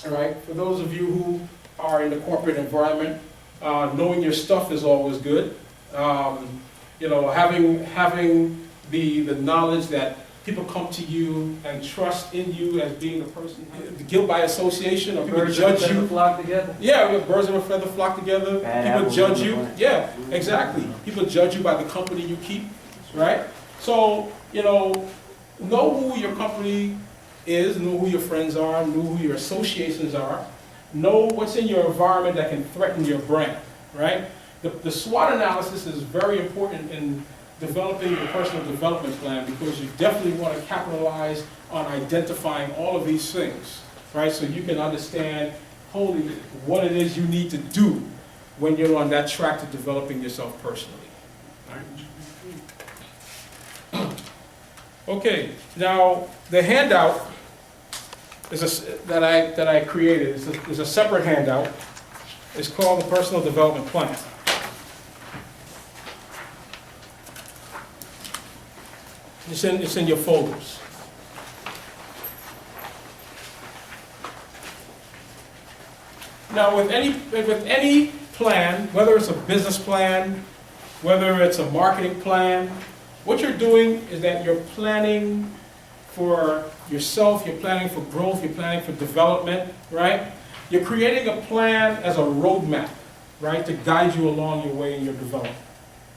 all right? For those of you who are in the corporate environment, knowing your stuff is always good. You know, having the knowledge that people come to you and trust in you as being the person. The guilt by association, or people judge you. Flock together. Yeah, birds of a feather flock together. People judge you. Yeah, exactly. People judge you by the company you keep, right? So, you know who your company is, know who your friends are, know who your associations are, know what's in your environment that can threaten your brand, right? The SWOT analysis is very important in developing your personal development plan, because you definitely want to capitalize on identifying all of these things, right? So you can understand wholly what it is you need to do when you're on that track to developing yourself personally. Right? Okay, now the handout that I created is a separate handout. It's called the Personal Development Plan. It's in your folders. Now, with any plan, whether it's a business plan, whether it's a marketing plan, what you're doing is that you're planning for yourself, you're planning for growth, you're planning for development, right? You're creating a plan as a roadmap, right, to guide you along your way in your development,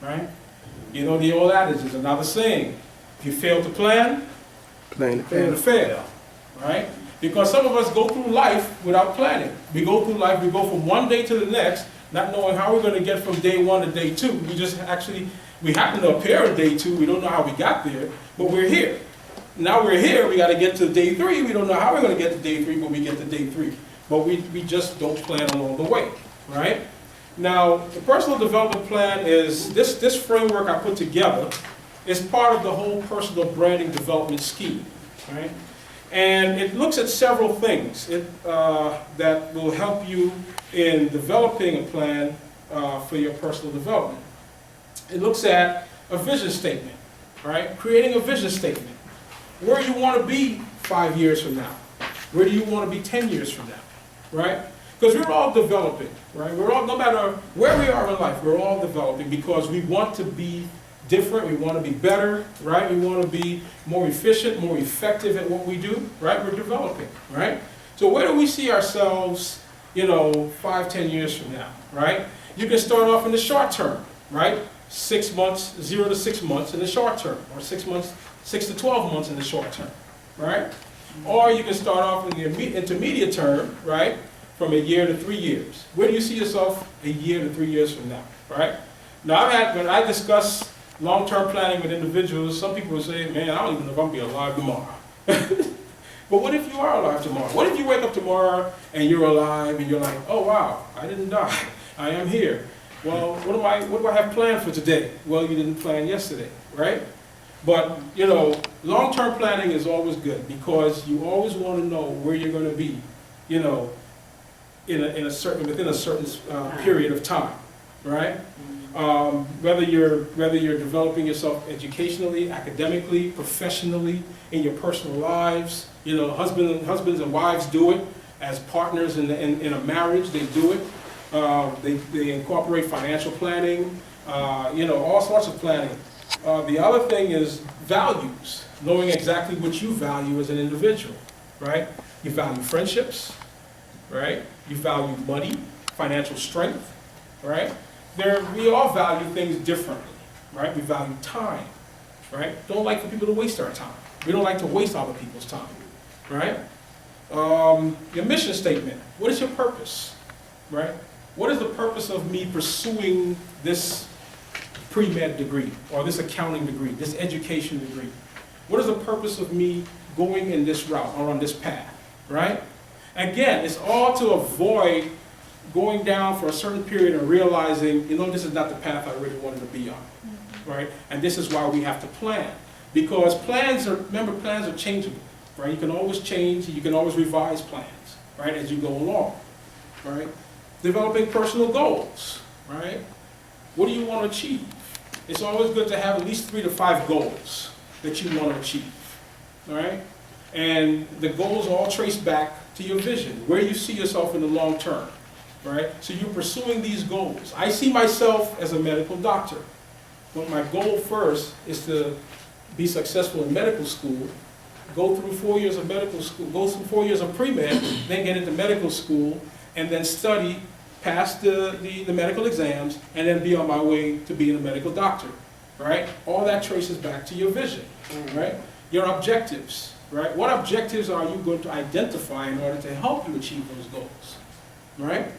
right? You know the old adage, there's another saying, if you fail to plan, plan to fail, right? Because some of us go through life without planning. We go through life, we go from one day to the next, not knowing how we're going to get from day one to day two. We happen to appear on day two, we don't know how we got there, but we're here. Now we're here, we got to get to day three, we don't know how we're going to get to day three, but we get to day three. But we just don't plan along the way, right? Now, the personal development plan is, this framework I put together is part of the whole personal branding development scheme, right? And it looks at several things that will help you in developing a plan for your personal development. It looks at a vision statement, right? Creating a vision statement. Where you want to be 5 years from now? Where do you want to be 10 years from now, right? Because we're all developing, right? We're all, no matter where we are in life, we're all developing because we want to be different, we want to be better, right? We want to be more efficient, more effective at what we do, right? We're developing, right? So where do we see ourselves, 5, 10 years from now, right? You can start off in the short term, right? 6 months, 0 to 6 months in the short term, or 6 months, 6 to 12 months in the short term, right? Or you can start off in the intermediate term, right? From a year to 3 years. Where do you see yourself a year to 3 years from now, right? Now, when I discuss long-term planning with individuals, some people will say, man, I don't even know if I'm going to be alive tomorrow. But what if you are alive tomorrow? What if you wake up tomorrow and you're alive and you're like, oh wow, I didn't die, I am here. Well, what do I have planned for today? Well, you didn't plan yesterday, right? But, long-term planning is always good because you always want to know where you're going to be, within a certain period of time, right? Whether you're developing yourself educationally, academically, professionally, in your personal lives, husbands and wives do it as partners in a marriage. They do it. They incorporate financial planning, all sorts of planning. The other thing is values, knowing exactly what you value as an individual, right? You value friendships, right? You value money, financial strength, right? We all value things differently, right? We value time, right? Don't like for people to waste our time. We don't like to waste other people's time, right? Your mission statement, what is your purpose, right? What is the purpose of me pursuing this pre-med degree, or this accounting degree, this education degree? What is the purpose of me going in this route or on this path, right? Again, it's all to avoid going down for a certain period and realizing, this is not the path I really wanted to be on, right? And this is why we have to plan. Because plans are changeable, right? You can always change, you can always revise plans, right, as you go along, right? Developing personal goals, right? What do you want to achieve? It's always good to have at least 3 to 5 goals that you want to achieve, all right? And the goals all trace back to your vision, where you see yourself in the long term, right? So you're pursuing these goals. I see myself as a medical doctor, but my goal first is to be successful in medical school, go through 4 years of medical school, go through 4 years of pre-med, then get into medical school, and then study, pass the medical exams, and then be on my way to being a medical doctor, right? All that traces back to your vision, right? Your objectives, right? What objectives are you going to identify in order to help you achieve those goals, right?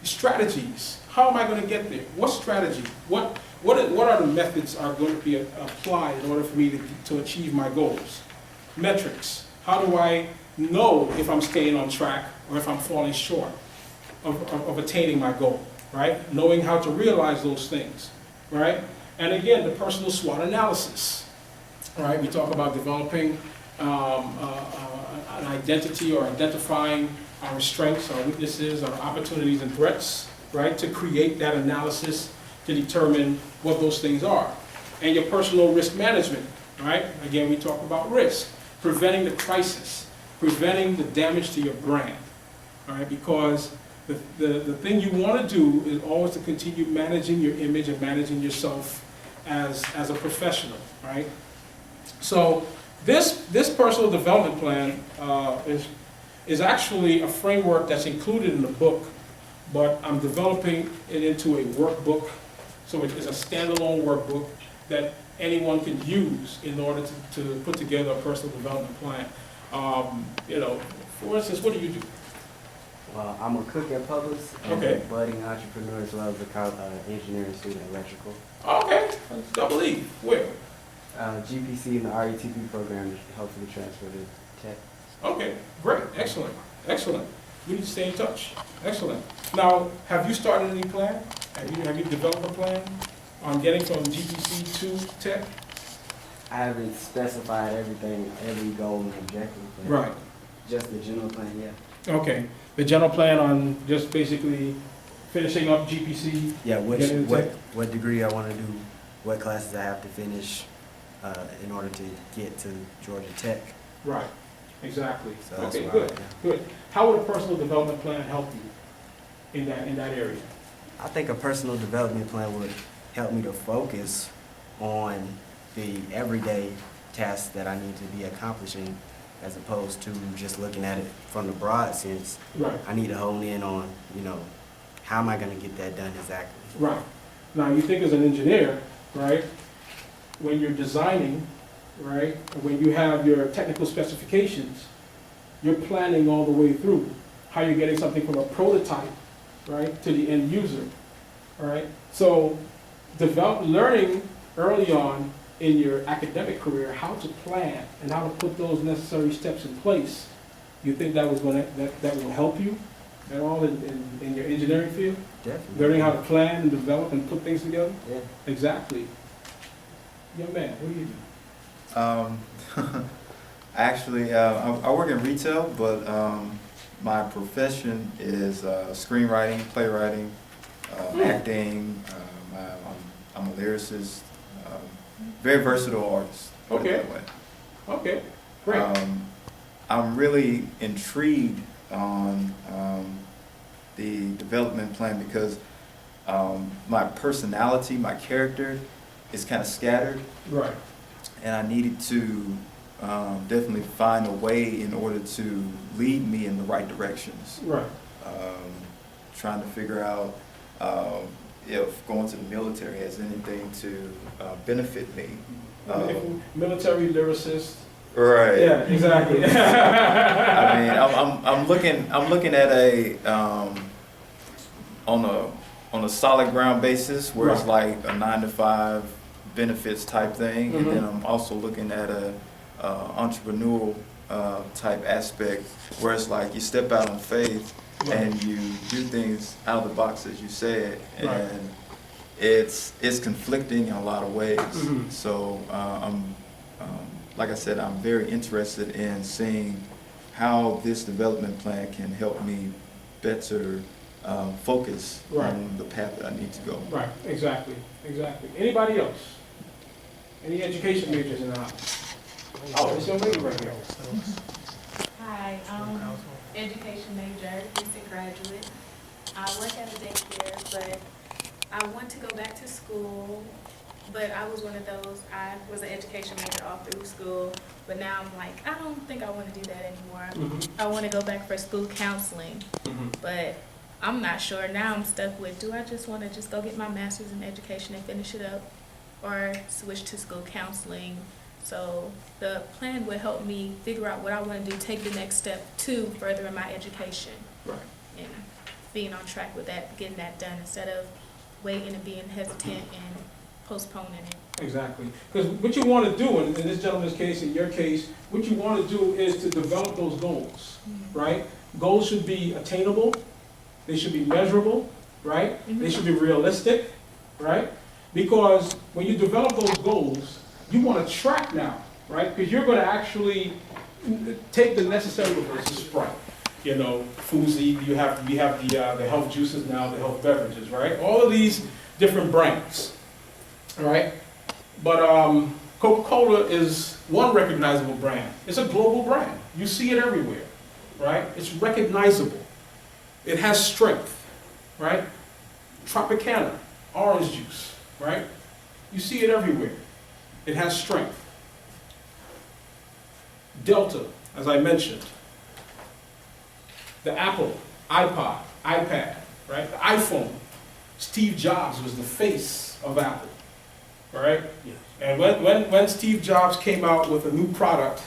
Strategies, how am I going to get there? What strategy? What are the methods are going to be applied in order for me to achieve my goals? Metrics, how do I know if I'm staying on track or if I'm falling short of attaining my goal, right? Knowing how to realize those things, right? And again, the personal SWOT analysis, right? We talk about developing an identity or identifying our strengths, our weaknesses, our opportunities and threats, right? To create that analysis to determine what those things are. And your personal risk management, right? Again, we talk about risk, preventing the crisis, preventing the damage to your brand, all right? Because the thing you want to do is always to continue managing your image and managing yourself as a professional, right? So this personal development plan is actually a framework that's included in the book, but I'm developing it into a workbook. So it is a standalone workbook that anyone can use in order to put together a personal development plan. For instance, what do you do? Well, I'm a cook at Publix, and Okay. a budding entrepreneur as well as an engineering student in electrical. Okay, double E. Where? GPC and the RETP program to hopefully transfer to tech. Okay, great, excellent, excellent. We need to stay in touch. Excellent. Now, have you started any plan? Have you developed a plan on getting from GPC to tech? I haven't specified everything, every goal and objective, but Right. just the general plan, yeah. Okay. The general plan on just basically finishing up GPC. Yeah, Get into tech? what degree I want to do, what classes I have to finish in order to get to Georgia Tech. Right. Exactly. So that's Okay, where good, I'm at. good. How would a personal development plan help you in that area? I think a personal development plan would help me to focus on the everyday tasks that I need to be accomplishing, as opposed to just looking at it from the broad sense. Right. I need to hone in on, how am I going to get that done exactly? Right. Now, you think as an engineer, right, when you're designing, right, when you have your technical specifications, you're planning all the way through how you're getting something from a prototype, right, to the end user, all right? So learning early on in your academic career how to plan and how to put those necessary steps in place, you think that will help you at all in your engineering field? Definitely. Learning how to plan and develop and put things together? Yeah. Exactly. Young man, what do you do? Actually, I work in retail, but my profession is screenwriting, playwriting, acting. I'm a lyricist, very versatile artist. Put it Okay. that way. Okay, great. I'm really intrigued on the development plan because my personality, my character is kind of scattered, Right. and I needed to definitely find a way in order to lead me in the right directions. Right. Trying to figure out if going to the military has anything to benefit me. Military lyricist. Right. Yeah, exactly. I mean, I'm looking at a on a solid ground basis where it's like a 9-to-5 benefits type thing, and then I'm also looking at a entrepreneurial type aspect where it's like you step out on faith and you do things out of the box, as you said, and it's conflicting in a lot of ways. So like I said, I'm very interested in seeing how this development plan can help me better focus on the path that I need to go. Right, exactly, exactly. Anybody else? Any education majors in the house? Oh, it's your lady right here. Hi, education major, recent graduate. I work at a daycare, but I want to go back to school, but I was one of those, I was an education major all through school, but now I'm like, I don't think I want to do that anymore. I want to go back for school counseling, but I'm not sure. Now I'm stuck with, do I just want to just go get my master's in education and finish it up, or switch to school counseling? So the plan would help me figure out what I want to do, take the next step to furthering my education. Right. And being on track with that, getting that done instead of waiting and being hesitant and postponing it. Exactly. Because what you want to do, in this gentleman's case, in your case, what you want to do is to develop those goals, right? Goals should be attainable. They should be measurable, right? They should be realistic, right? Because when you develop those goals, you want to track now, right? Because you're going to actually take the necessary versus Sprite. You know, Fuzi, we have the health juices now, the health beverages, right? All of these different brands, right? But Coca-Cola is one recognizable brand. It's a global brand. You see it everywhere, right? It's recognizable. It has strength, right? Tropicana, orange juice, right? You see it everywhere. It has strength. Delta, as I mentioned. The Apple, iPod, iPad, right? The iPhone. Steve Jobs was the face of Apple, right? And when Steve Jobs came out with a new product,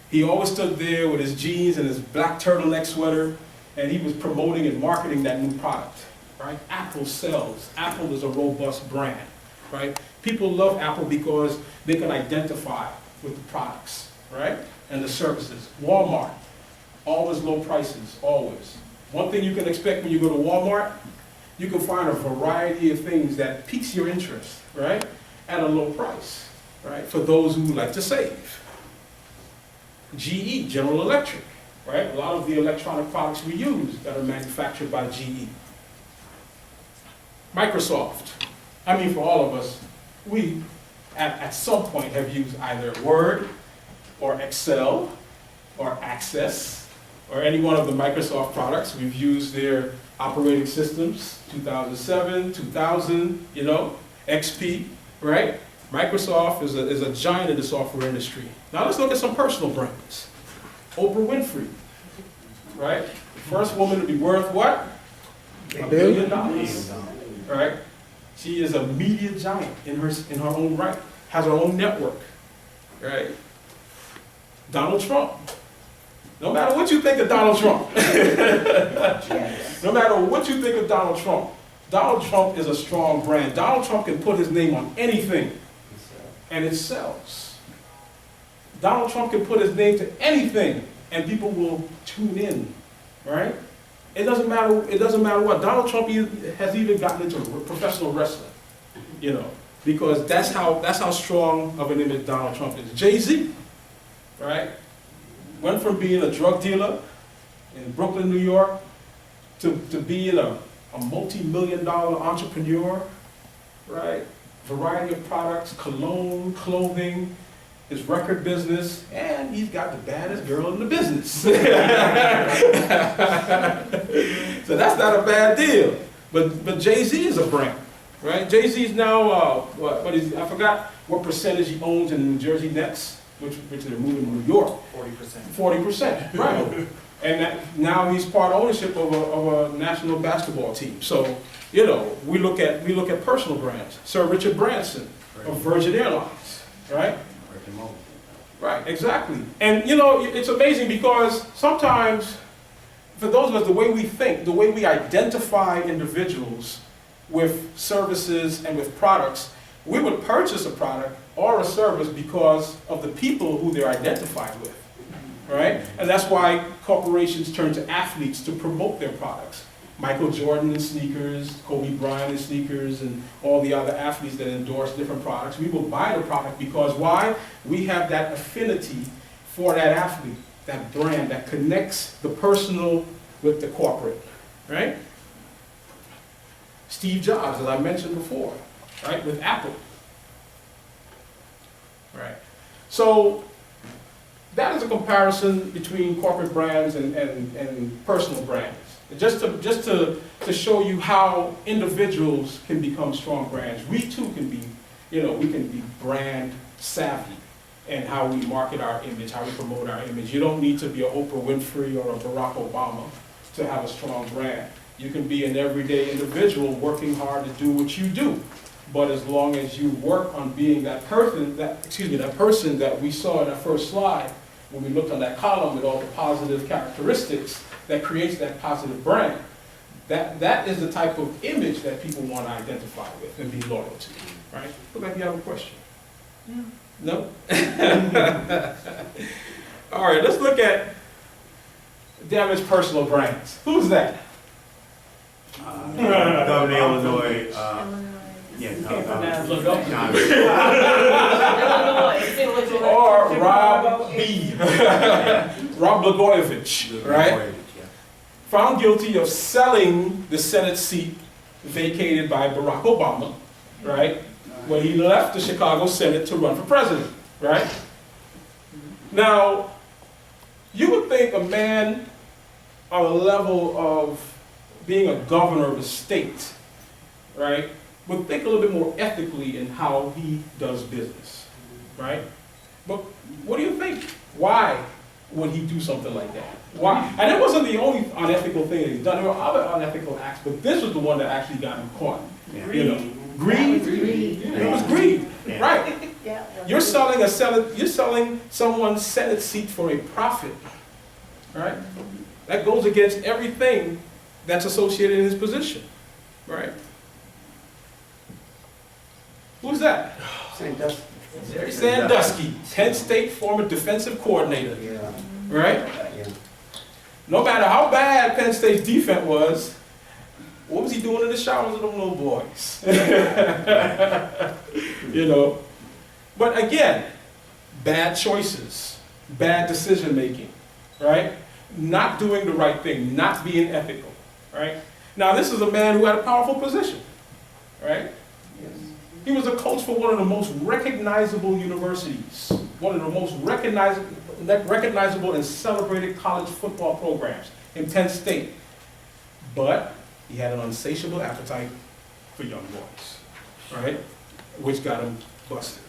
he always stood there with his jeans and his black turtleneck sweater, and he was promoting and marketing that new product, right? Apple sells. Apple is a robust brand, right? People love Apple because they can identify with the products, right? And the services. Walmart, always low prices, always. One thing you can expect when you go to Walmart, you can find a variety of things that piques your interest, right? At a low price, right? For those who like to save. GE, General Electric, right? A lot of the electronic products we use that are manufactured by GE. Microsoft. I mean, for all of us, we at some point have used either Word or Excel or Access or any one of the Microsoft products. We've used their operating systems, 2007, 2000, you know, XP, right? Microsoft is a giant in the software industry. Now let's look at some personal brands. Oprah Winfrey, right? First woman to be worth what? $1 billion, right? She is a media giant in her own right, has her own network, right? Donald Trump. No matter what you think of Donald Trump, no matter what you think of Donald Trump is a strong brand. Donald Trump can put his name on anything, and it sells. Donald Trump can put his name to anything, and people will tune in, right? It doesn't matter what. Donald Trump has even gotten into professional wrestling, you know, because that's how strong of an image Donald Trump is. Jay-Z, right? Went from being a drug dealer in Brooklyn, New York, to being a multi-million-dollar entrepreneur, right? Variety of products, cologne, clothing, his record business, and he's got the baddest girl in the business. So that's not a bad deal. But Jay-Z is a brand, right? Jay-Z is now, what is, I forgot what percentage he owns in the New Jersey Nets, which they're moving to New York. 40%, right. And that, now he's part ownership of a national basketball team. So, you know, we look at personal brands. Sir Richard Branson of Virgin Airlines, right? Right, exactly. And you know, it's amazing because sometimes, for those of us, the way we think, the way we identify individuals with services and with products, we would purchase a product or a service because of the people who they're identified with, right? And that's why corporations turn to athletes to promote their products. Michael Jordan in sneakers, Kobe Bryant in sneakers, and all the other athletes that endorse different products. We will buy the product because why? We have that affinity for that athlete, that brand that connects the personal with the corporate, right? Steve Jobs, as I mentioned before, right, with Apple. Right. So that is a comparison between corporate brands and personal brands. Just to show you how individuals can become strong brands. We too can be, you know, we can be brand savvy in how we market our image, how we promote our image. You don't need to be an Oprah Winfrey or a Barack Obama to have a strong brand. You can be an everyday individual working hard to do what you do. But as long as you work on being that person, that person that we saw in that first slide, when we looked on that column with all the positive characteristics that creates that positive brand, that is the type of image that people want to identify with and be loyal to, right? Look like you have a question. No? All right, let's look at damaged personal brands. Who's that? Governor Illinois, Or Rob B. Rob Blagojevich, right? Found guilty of selling the Senate seat vacated by Barack Obama, right? When he left the Chicago Senate to run for president, right? Now, you would think a man on a level of being a governor of a state, right, would think a little bit more ethically in how he does business, right? But what do you think? Why would he do something like that? Why? And it wasn't the only unethical thing that he's done. There were other unethical acts, but this was the one that actually got him caught. Yeah. You know, greed. It was greed, Yeah. right? You're selling someone's Senate seat for a profit, right? That goes against everything that's associated in his position, right? Who's that? Sandusky, Penn State former defensive coordinator, right? No matter how bad Penn State's defense was, what was he doing in the showers with them little boys? You know? But again, bad choices, bad decision making, right? Not doing the right thing, not being ethical, right? Now this is a man who had a powerful position, right? He was a coach for one of the most recognizable universities, one of the most recognizable and celebrated college football programs in Penn State. But he had an insatiable appetite for young boys, right? Which got him busted.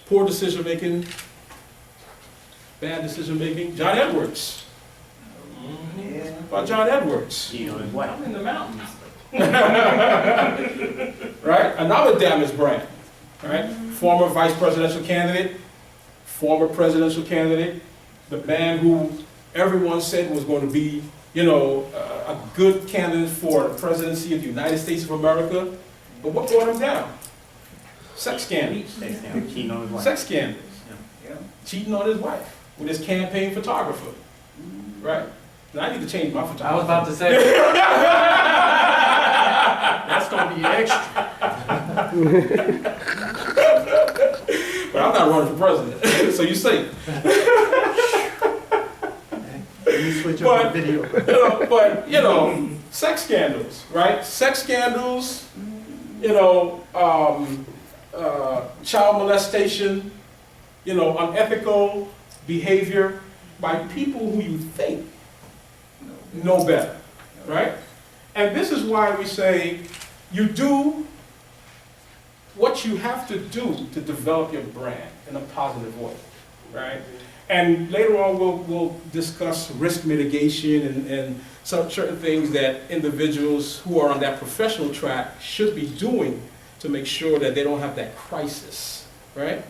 Poor decision making, bad decision making. John Edwards. About John Edwards. I'm in the mountains. Right? Another damaged brand. Right? Former vice presidential candidate, former presidential candidate, the man who everyone said was going to be, you know, a good candidate for the presidency of the United States of America. But what brought him down? Sex scandals. Sex scandals. Cheating on his wife with his campaign photographer. Right? Now I need to change my photography. I was about to say. That's going to be extra. But I'm not running for president, so you say. You switch up the video. But you know, sex scandals, right? Sex scandals, you know, child molestation, you know, unethical behavior by people who you think know better, right? And this is why we say you do what you have to do to develop your brand in a positive way, right? And later on, we'll discuss risk mitigation and some certain things that individuals who are on that professional track should be doing to make sure that they don't have that crisis, right?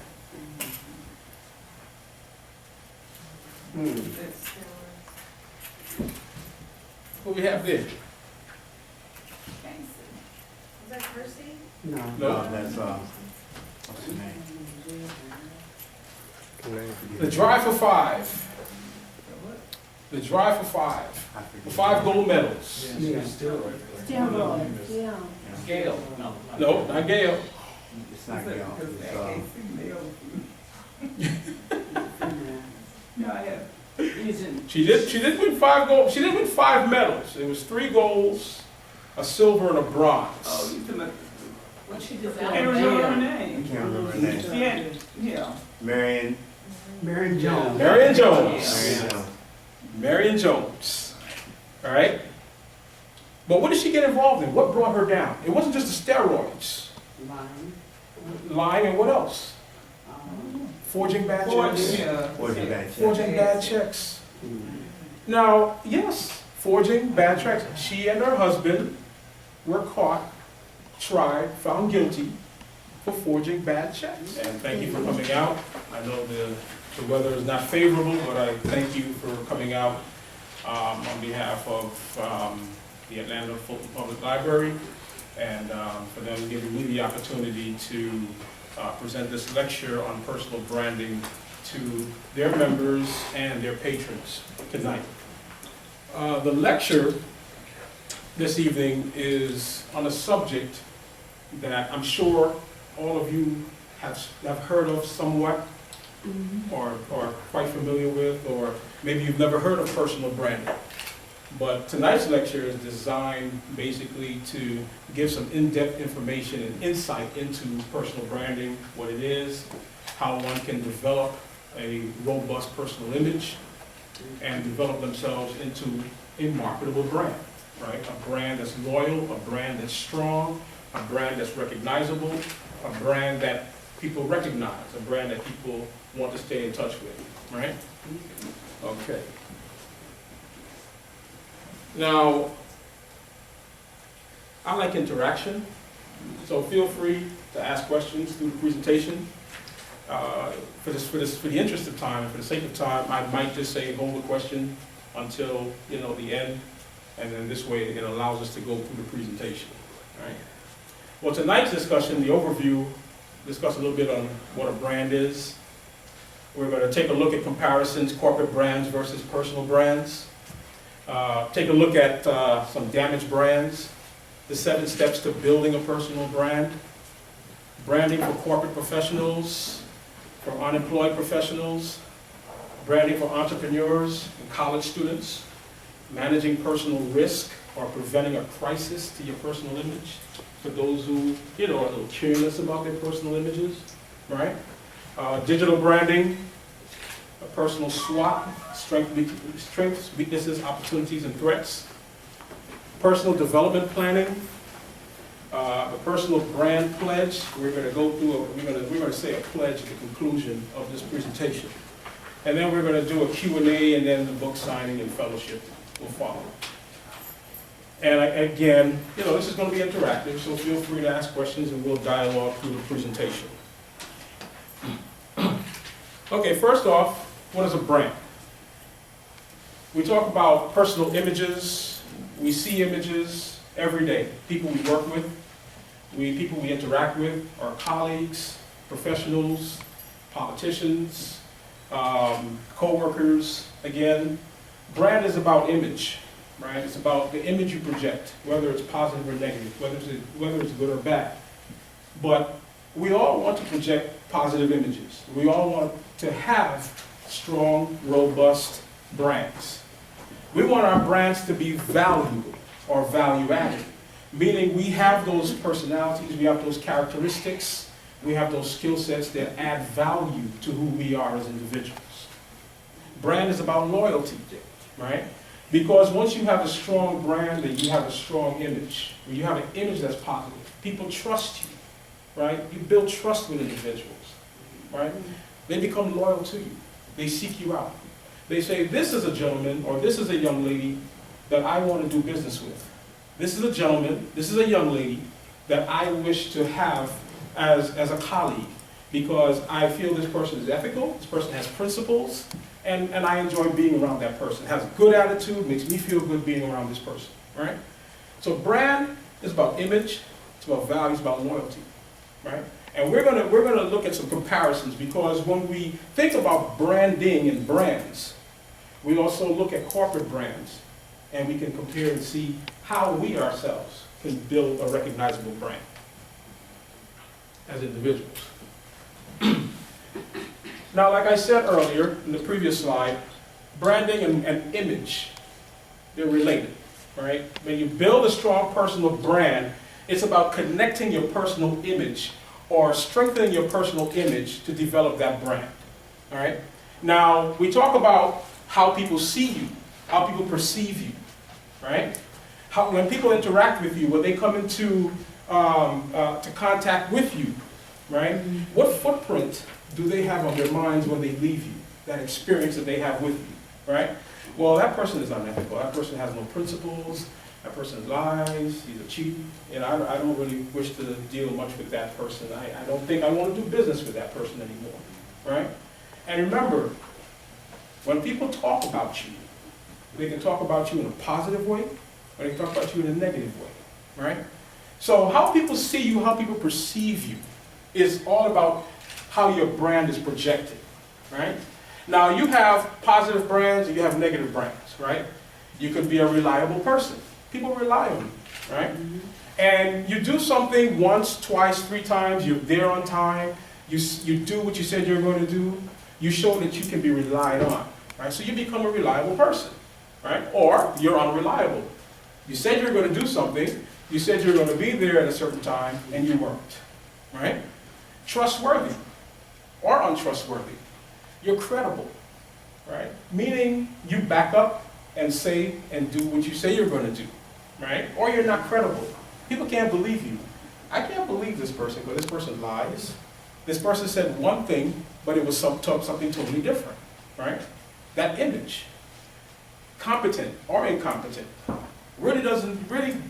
What we have there? Is that Percy? No, No. that's, what's his name? The Drive for Five. The Drive for Five. I forget. The 5 gold medals. Gail. No, not Gail. It's not Gail, it's, She did win 5 gold. She did win 5 medals. It was 3 golds, a silver, and a bronze. Oh, you talking about, What she I does can't remember her I name. can't remember her name. Yeah. Marion Marion Jones. Marion Jones. Marion Jones. All right? But what did she get involved in? What brought her down? It wasn't just the steroids. Lying and what else? Forging bad checks. Forging bad checks. Forging bad checks. Now, yes, forging bad checks. She and her husband were caught, tried, found guilty for forging bad checks. And thank you for coming out. I know the weather is not favorable, but I thank you for coming out on behalf of the Atlanta Fulton Public Library and for them giving me the opportunity to present this lecture on personal branding to their members and their patrons tonight. The lecture this evening is on a subject that I'm sure all of you have heard of somewhat, or quite familiar with, or maybe you've never heard of personal branding. But tonight's lecture is designed basically to give some in-depth information and insight into personal branding, what it is, how one can develop a robust personal image, and develop themselves into a marketable brand, right? A brand that's loyal, a brand that's strong, a brand that's recognizable, a brand that people recognize, a brand that people want to stay in touch with, right? Okay. Now, I like interaction, so feel free to ask questions through the presentation. For the interest of time, and for the sake of time, I might just say hold the question until the end, and then this way it allows us to go through the presentation. All right. Well, tonight's discussion, the overview, discuss a little bit on what a brand is. We're going to take a look at comparisons, corporate brands versus personal brands. Take a look at some damaged brands, the 7 steps to building a personal brand, branding for corporate professionals, for unemployed professionals, branding for entrepreneurs and college students, managing personal risk or preventing a crisis to your personal image, for those who are a little curious about their personal images, right? Digital branding, a personal SWOT, strengths, weaknesses, opportunities, and threats. Personal development planning, a personal brand pledge. We're going to go through, we're going to say a pledge at the conclusion of this presentation. And then we're going to do a Q&A, and then the book signing and fellowship will follow. And again, this is going to be interactive, so feel free to ask questions and we'll dialogue through the presentation. Okay, first off, what is a brand? We talk about personal images. We see images every day. People we work with, people we interact with, our colleagues, professionals, politicians, co-workers. Again, brand is about image, right? It's about the image you project, whether it's positive or negative, whether it's good or bad. But we all want to project positive images. We all want to have strong, robust brands. We want our brands to be valuable or value-added, meaning we have those personalities, we have those characteristics, we have those skill sets that add value to who we are as individuals. Brand is about loyalty, right? Because once you have a strong brand, then you have a strong image. When you have an image that's positive, people trust you, right? You build trust with individuals, right? They become loyal to you. They seek you out. They say, this is a gentleman or this is a young lady that I want to do business with. This is a gentleman, this is a young lady that I wish to have as a colleague because I feel this person is ethical, this person has principles, and I enjoy being around that person. Has a good attitude, makes me feel good being around this person, right? So brand is about image, it's about values, about loyalty, right? And we're gonna look at some comparisons because when we think about branding and brands, we also look at corporate brands and we can compare and see how we ourselves can build a recognizable brand as individuals. Now, like I said earlier in the previous slide, branding and image, they're related, right? When you build a strong personal brand, it's about connecting your personal image or strengthening your personal image to develop that brand, all right? Now, we talk about how people see you, how people perceive you, right? When people interact with you, when they come into to contact with you, right? What footprint do they have on their minds when they leave you? That experience that they have with you, right? Well, that person is unethical. That person has no principles. That person lies. He's a cheat. And I don't really wish to deal much with that person. I don't think I want to do business with that person anymore, right? And remember, when people talk about you, they can talk about you in a positive way, or they can talk about you in a negative way, right? So how people see you, how people perceive you, is all about how your brand is projected, right? Now you have positive brands and you have negative brands, right? You could be a reliable person. People rely on you, right? And you do something once, twice, 3 times, you're there on time, you do what you said you're going to do, you show that you can be relied on, right? So you become a reliable person, right? Or you're unreliable. You said you were going to do something, you said you were going to be there at a certain time, and you weren't, right? Trustworthy or untrustworthy. You're credible, right? Meaning you back up and say and do what you say you're going to do, right? Or you're not credible. People can't believe you. I can't believe this person because this person lies. This person said one thing, but it was something totally different, right? That image. Competent or incompetent. Really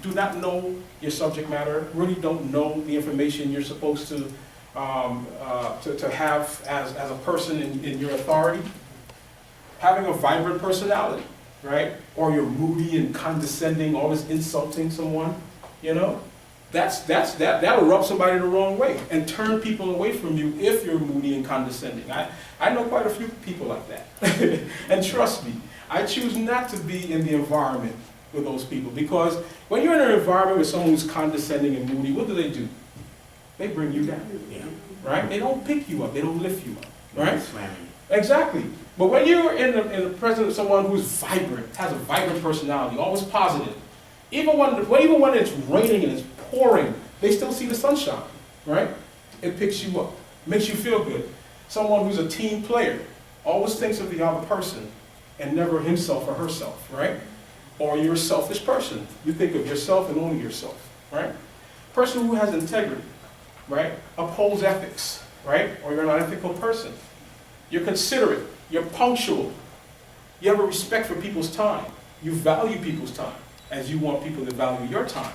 do not know your subject matter, really don't know the information you're supposed to have as a person in your authority. Having a vibrant personality, right? Or you're moody and condescending, always insulting someone, you know? That'll rub somebody the wrong way and turn people away from you if you're moody and condescending. I know quite a few people like that. And trust me, I choose not to be in the environment with those people because when you're in an environment with someone who's condescending and moody, what do? They bring you down, right? They don't pick you up, they don't lift you up, right? Exactly. But when you're in the presence of someone who's vibrant, has a vibrant personality, always positive, even when it's raining and it's pouring, they still see the sunshine, right? It picks you up, makes you feel good. Someone who's a team player, always thinks of the other person and never himself or herself, right? Or you're a selfish person. You think of yourself and only yourself, right? Person who has integrity, right? Upholds ethics, right? Or you're an unethical person. You're considerate. You're punctual. You have a respect for people's time. You value people's time as you want people to value your time.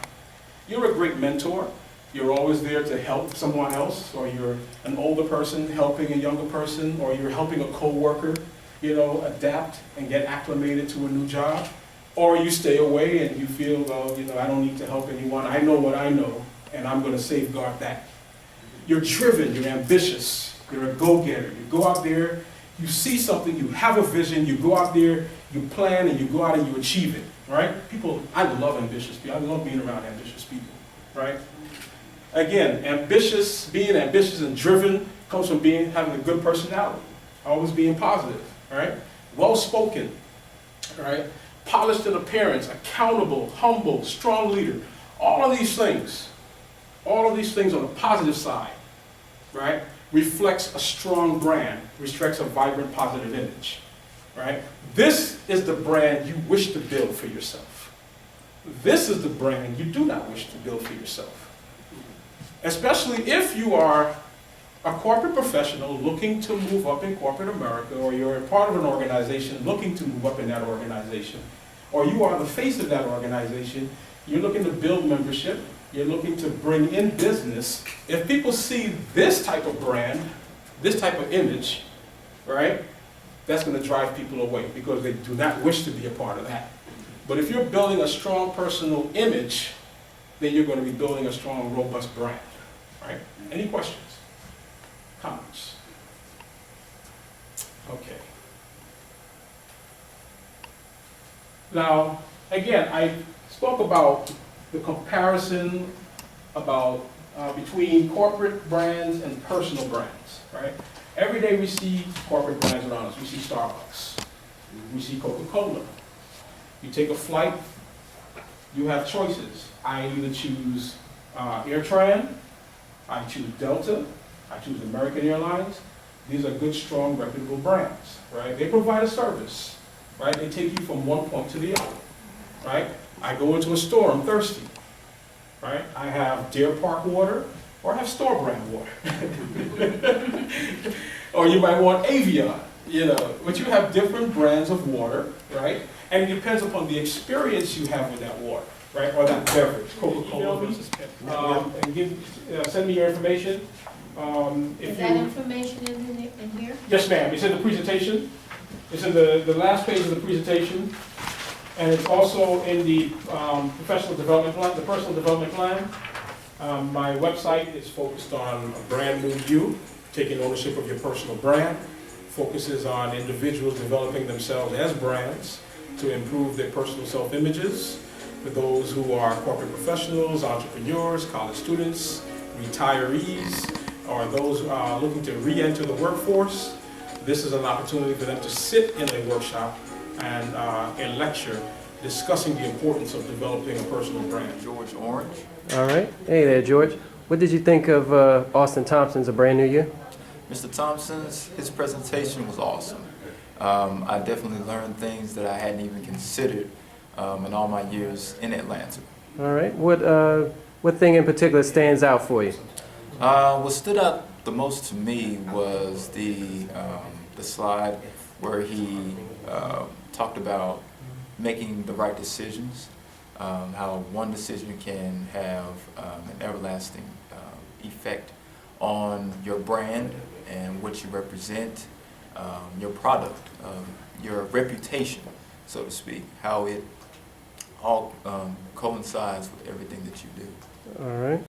You're a great mentor. You're always there to help someone else, or you're an older person helping a younger person, or you're helping a coworker, you know, adapt and get acclimated to a new job. Or you stay away and you feel, well, you know, I don't need to help anyone. I know what I know, and I'm going to safeguard that. You're driven, you're ambitious, you're a go-getter. You go out there, you see something, you have a vision, you go out there, you plan, and you go out and you achieve it, right? People, I love ambitious people. I love being around ambitious people, right? Again, being ambitious and driven comes from having a good personality, always being positive, right? Well-spoken, right? Polished in appearance, accountable, humble, strong leader. All of these things on the positive side, right, reflects a strong brand, reflects a vibrant, positive image. right? This is the brand you wish to build for yourself. This is the brand you do not wish to build for yourself. Especially if you are a corporate professional looking to move up in corporate America, or you're a part of an organization looking to move up in that organization, or you are the face of that organization, you're looking to build membership, you're looking to bring in business. If people see this type of brand, this type of image, right, that's going to drive people away because they do not wish to be a part of that. But if you're building a strong personal image, then you're going to be building a strong, robust brand, right? Any questions? Comments? Okay. Now, again, I spoke about the comparison about between corporate brands and personal brands, right? Every day we see corporate brands around us. We see Starbucks. We see Coca-Cola. You take a flight, you have choices. I either choose AirTran, I choose Delta, I choose American Airlines. These are good, strong, reputable brands, right? They provide a service, right? They take you from one point to the other, right? I go into a store, I'm thirsty, right? I have Deer Park water, or I have store brand water. Or you might want Avion, you know, but you have different brands of water, right? And it depends upon the experience you have with that water, right? Or that beverage, Coca-Cola versus Pepsi. And send me your information. Is that information in here? Yes, ma'am. It's in the presentation. It's in the last page of the presentation. And it's also in the professional development plan, the personal development plan. My website is focused on a brand new you, taking ownership of your personal brand. Focuses on individuals developing themselves as brands to improve their personal self-images. For those who are corporate professionals, entrepreneurs, college students, retirees, or those who are looking to re-enter the workforce, this is an opportunity for them to sit in a workshop and a lecture discussing the importance of developing a personal brand. George Orange. All right. Hey there, George. What did you think of Austin Thompson's A Brand New Year? Mr. Thompson's, his presentation was awesome. I definitely learned things that I hadn't even considered in all my years in Atlanta. All right. What thing in particular stands out for you? What stood out the most to me was the slide where he talked about making the right decisions, how one decision can have an everlasting effect on your brand and what you represent, your product, your reputation, so to speak, how it all coincides with everything that you do. All right.